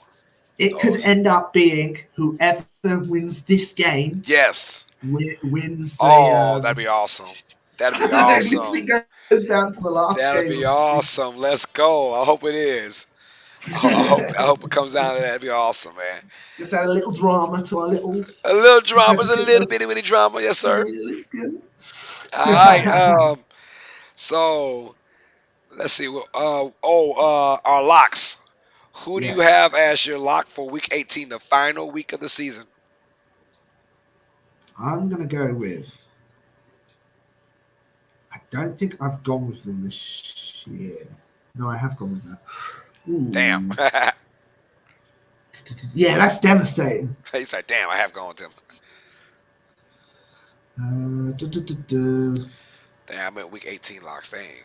it could Those. end up being whoever wins this game Yes. wins the Oh, that'd be awesome. That'd be it awesome. literally goes down to the last That'll game be of the season. awesome. Let's go. I hope it is. I hope it comes down to that. That'd be awesome, man. Let's add a little drama to our little A little drama's a competitive. little bitty drama, yes, sir. It's good. All right. So let's see. Our locks. Who do you Yes, have as your lock for Week 18, the final week of the season? I'm gonna go with. I don't think I've gone with them this year. No, I have gone with that. Damn. Ooh, yeah, that's devastating. He's like, damn. I have gone with him. Duh, duh, duh, duh. Damn. I'm at Week 18 locks. Dang.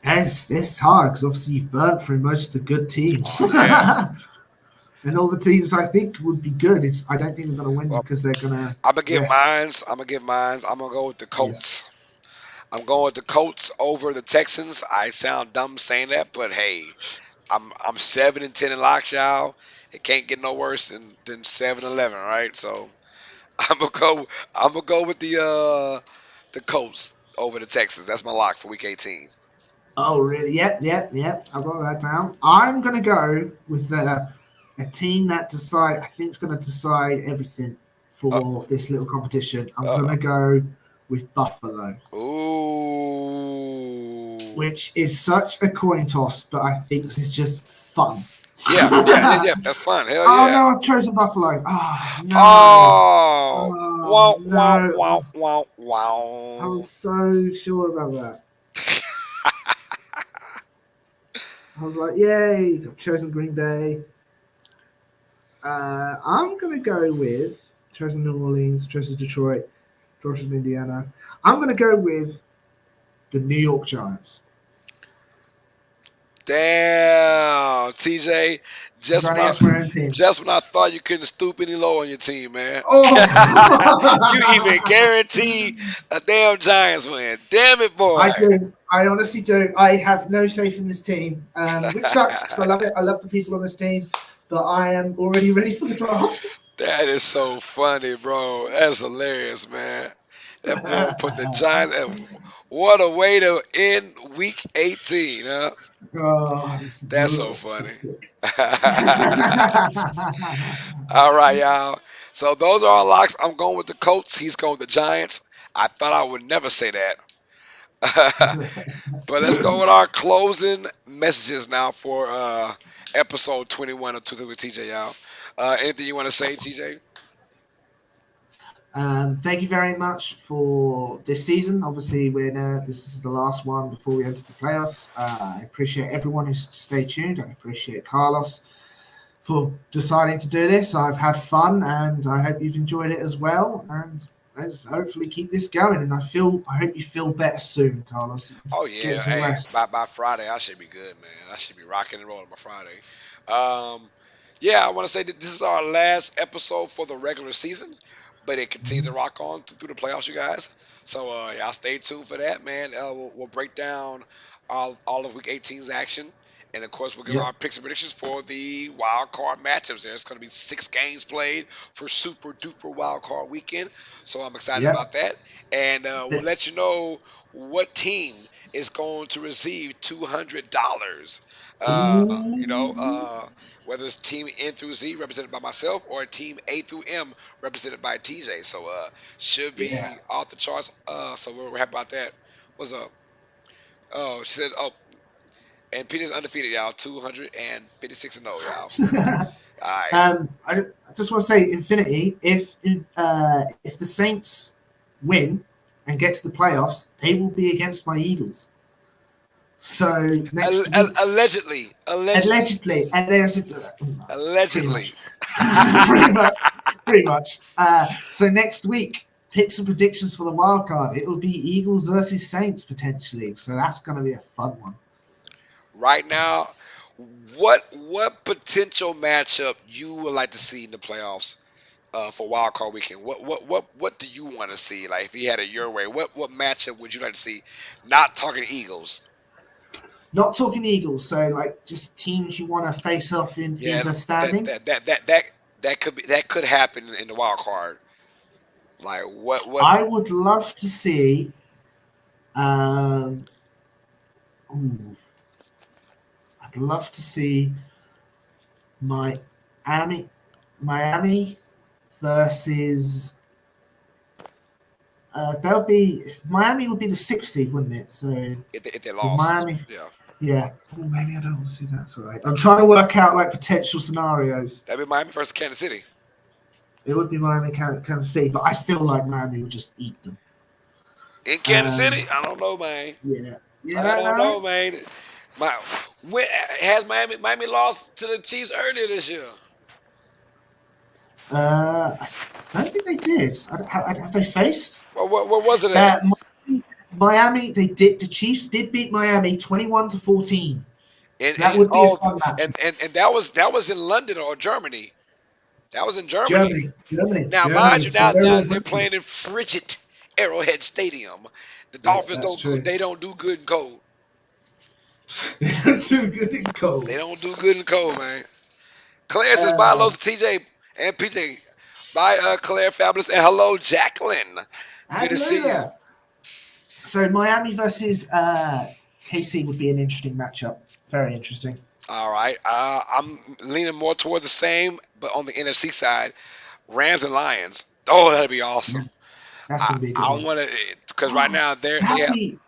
It's hard because obviously you've burnt through most of the good teams. Oh yeah. And all the teams I think would be good. I don't think they're going to win Well, because they're going to I'm gonna give rest. mines. I'm gonna give mines. I'm gonna go with the Yeah. Colts. I'm going with the Colts over the Texans. I sound dumb saying that, but hey, I'm 7-10 in locks, y'all. It can't get no worse than 7-11, right? So I'm gonna go. I'm gonna go with the Colts over the Texans. That's my lock for Week 18. Oh, really? Yep. I've got that down. I'm going to go with a team that I think is going to decide everything Uh, for this little competition. I'm going uh, to go with Buffalo, ooh. which is such a coin toss, but I think it's just fun. Yeah. That's fun. Hell Oh yeah. no, I've chosen Buffalo. Oh no. Oh, Oh wow, wow, no. wow, wow, I was wow. so sure about that. I was like, yay, I've chosen Green Bay. I'm going to go with chosen New Orleans, chosen Detroit, chosen Indiana. I'm going to go with the New York Giants. Damn, TJ. I'm Just going when I against my own team. just when I thought you couldn't stoop any lower on your team, man. You even Oh, guarantee a damn Giants win. Damn it, boy. I do. I honestly do. I have no faith in this team, which sucks because I love it. I love the people on this team, but I am already ready for the draft. That is so funny, bro. That's hilarious, man. That boy put the Giants. What a way to end Week 18, huh? Oh, it's That's so brutal. funny. It's sick. All right, y'all. So those are our locks. I'm going with the Colts. He's going with the Giants. I thought I would never say that. But let's go with our closing messages now for episode 21 of Tuesday with TJ, y'all. Anything you want to say, TJ? Thank you very much for this season. Obviously, this is the last one before we enter the playoffs. I appreciate everyone who's stayed tuned. I appreciate Carlos for deciding to do this. I've had fun, and I hope you've enjoyed it as well. And let's hopefully keep this going. And I hope you feel better soon, Carlos. Oh Get yeah, some hey, rest. by Friday I should be good, man. I should be rocking and rolling by Friday. Um, yeah, I want to say that this is our last episode for the regular season. but it continues to Mhm. rock on through the playoffs, you guys. So yeah, I'll stay tuned for that, man. We'll break down all of Week 18's action, and of course we'll give our Yep. picks and predictions for the wild card matchups. There's going to be 6 games played for super duper wild card weekend, so I'm excited Yep. about that. And we'll The- let you know what team is going to receive $200. Ooh. Whether it's team N through Z represented by myself or team A through M represented by TJ. So should Yeah. be off the charts. So we're happy about that. What's up? Oh, she said, oh, and Peter's undefeated, y'all. 256 and 0, y'all. All right. I just want to say, Infinity. If the Saints win and get to the playoffs, they will be against my Eagles. So next week's Allegedly, allegedly, allegedly, and there's pretty allegedly. much, pretty much, pretty much. So next week, picks and predictions for the wild card. It will be Eagles versus Saints potentially. So that's going to be a fun one. Right now, what potential matchup you would like to see in the playoffs for wild card weekend? What do you want to see? Like if you had it your way, what matchup would you like to see? Not talking Eagles. Not talking Eagles, so like just teams you want to face off in Yeah, the that standing. that that that that that could happen in the wild card. Like what? I would love to see. Um, ooh, I'd love to see Miami, Miami versus. They'll be Miami would be the sixth seed, wouldn't it? So If they with lost, Miami, yeah, yeah. Oh, maybe I don't want to see that. That's all right. I'm trying to work out like potential scenarios. that'd be Miami versus Kansas City It would be Miami, Kansas City, but I feel like Miami would just eat them. in Kansas City. Um, I don't know, man. yeah, you I don't don't know, know. man. My when has Miami lost to the Chiefs earlier this year? I don't think they did. Have they faced? Well, what was it at? Uh, Miami, they did. The Chiefs did beat Miami 21-14. And, So that and would be a oh, fun match. and that was in London or Germany. That was in Germany. Germany, Germany, Now, mind Germany. you, So now they're they're playing in frigid Arrowhead Stadium. The yeah, Dolphins that's true. they don't do good in cold. They're too good in They cold. don't do good in cold, man. Claire says bye hello Uh, to TJ and PJ. Bye Claire Fabulous and hello Jacqueline. Good to hello see you. there. So Miami versus KC would be an interesting matchup. Very interesting. All right. I'm leaning more towards the same, but on the NFC side, Rams and Lions. Oh, that'd be Yeah, awesome. that's I going to be a good I one. want to because right Oh, now they that'd have be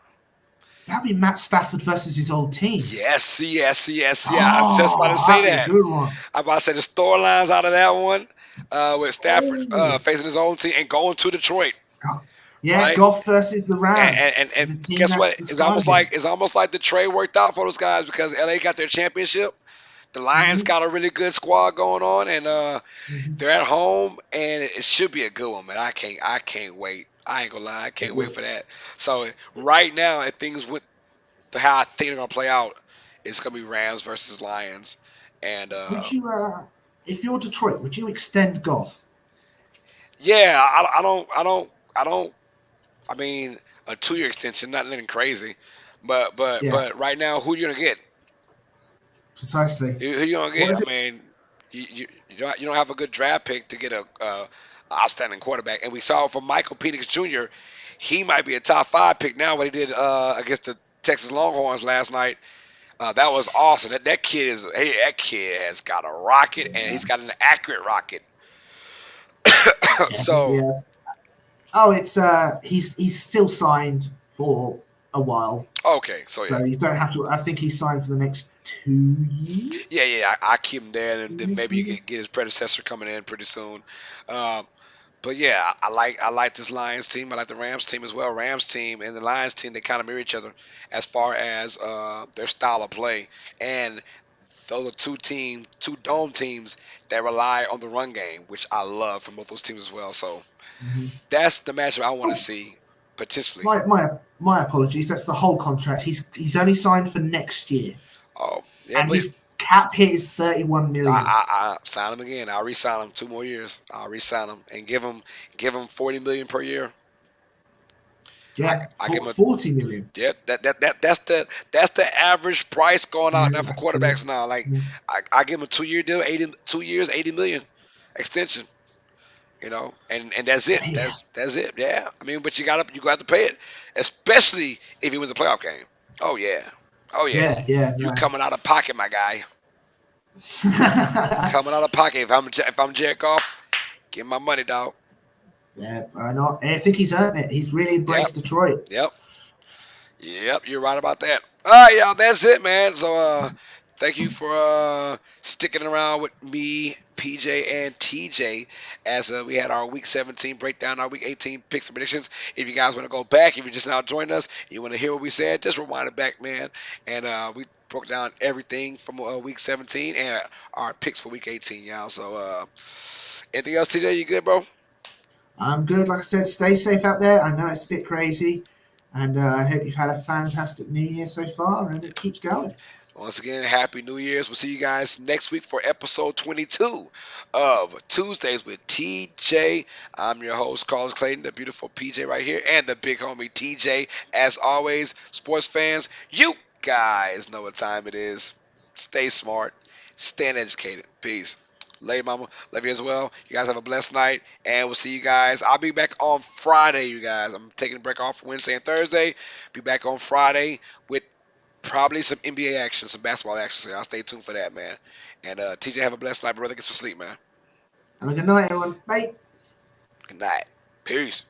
that'd be Matt Stafford versus his old team. yes, yes, yes, yeah. I was just about to Oh, say that'd be a that. good one. I'm about to say the storylines out of that one with Stafford Oh, facing his own team and going to Detroit, God. Yeah, right? Goff versus the Rams. And The team guess that's what? discarded him. It's almost like the trade worked out for those guys because LA got their championship. The Lions Hmm. got a really good squad going on, and Hmm. they're at home, and it should be a good one, man. I can't wait. I ain't gonna lie, I It can't wait would. for that. So right now, if things went how I think they're gonna play out, it's gonna be Rams versus Lions, and Would you, if you're Detroit, would you extend Goff? yeah, I don't. I mean, a 2 year extension, not nothing crazy, Yeah, but right now, who you gonna get? precisely. Who you gonna What get? is I it? mean, you don't have a good draft pick to get a outstanding quarterback, and we saw from Michael Penix Jr. He might be a top 5 pick now. What he did against the Texas Longhorns last night, that was awesome. That kid has got a rocket, and Yeah, he's got an accurate rocket. yeah, he So has. Oh, it's he's still signed for a while, okay, so yeah. so you don't have to. I think he's signed for the next 2 years. Yeah, I keep him there, and then 2 years, maybe you maybe. get his predecessor coming in pretty soon. Um, but yeah, I like this Lions team. I like the Rams team as well. Rams team and the Lions team, they kind of mirror each other as far as their style of play. And those are two dome teams that rely on the run game, which I love from both those teams as well. So Hmm. that's the matchup I want to Oh, see potentially. my apologies. That's the whole contract. He's only signed for next year, Oh yeah, and but his cap hit is 31 million. I sign him again. I'll re-sign him 2 more years. I'll re-sign him and give him 40 million per year. I Yeah, I give him a 40 million. yeah. That's the average price going Yeah, out now for that's good. quarterbacks now. Like Yeah, I give him a 2 year deal, 2 years, 80 million extension. And that's it. yeah, That's it. Yeah. I mean, but you got to pay it, especially if it was a playoff game. Oh yeah. Oh yeah. yeah. You No. coming out of pocket, my guy. Coming out of pocket. If I'm Jared Goff, give my money, dog. Yeah, why not? I think he's earned it. He's really Yep. embraced Detroit. Yep. Yep, you're right about that. All right, y'all, that's it, man. So, thank you for sticking around with me, PJ, and TJ as we had our Week 17 breakdown, our Week 18 picks and predictions. If you guys want to go back, if you just now joined us, you want to hear what we said, just rewind it back, man. And we broke down everything from Week 17 and our picks for Week 18, y'all. So, anything else, TJ? You good, bro? I'm good. Like I said, stay safe out there. I know it's a bit crazy. And I hope you've had a fantastic New Year so far and it keeps going. Once again, Happy New Year's. We'll see you guys next week for episode 22 of Tuesdays with TJ. I'm your host, Carlos Clayton, the beautiful PJ right here, and the big homie TJ. As always, sports fans, you guys know what time it is. Stay smart, stay educated. Peace. Lady Mama, love you as well. You guys have a blessed night, and we'll see you guys. I'll be back on Friday, you guys. I'm taking a break off Wednesday and Thursday. Be back on Friday with probably some NBA action, some basketball action. So y'all stay tuned for that, man. And TJ, have a blessed night, brother. Get some sleep, man. Have a good night, everyone. Bye. Good night. Peace.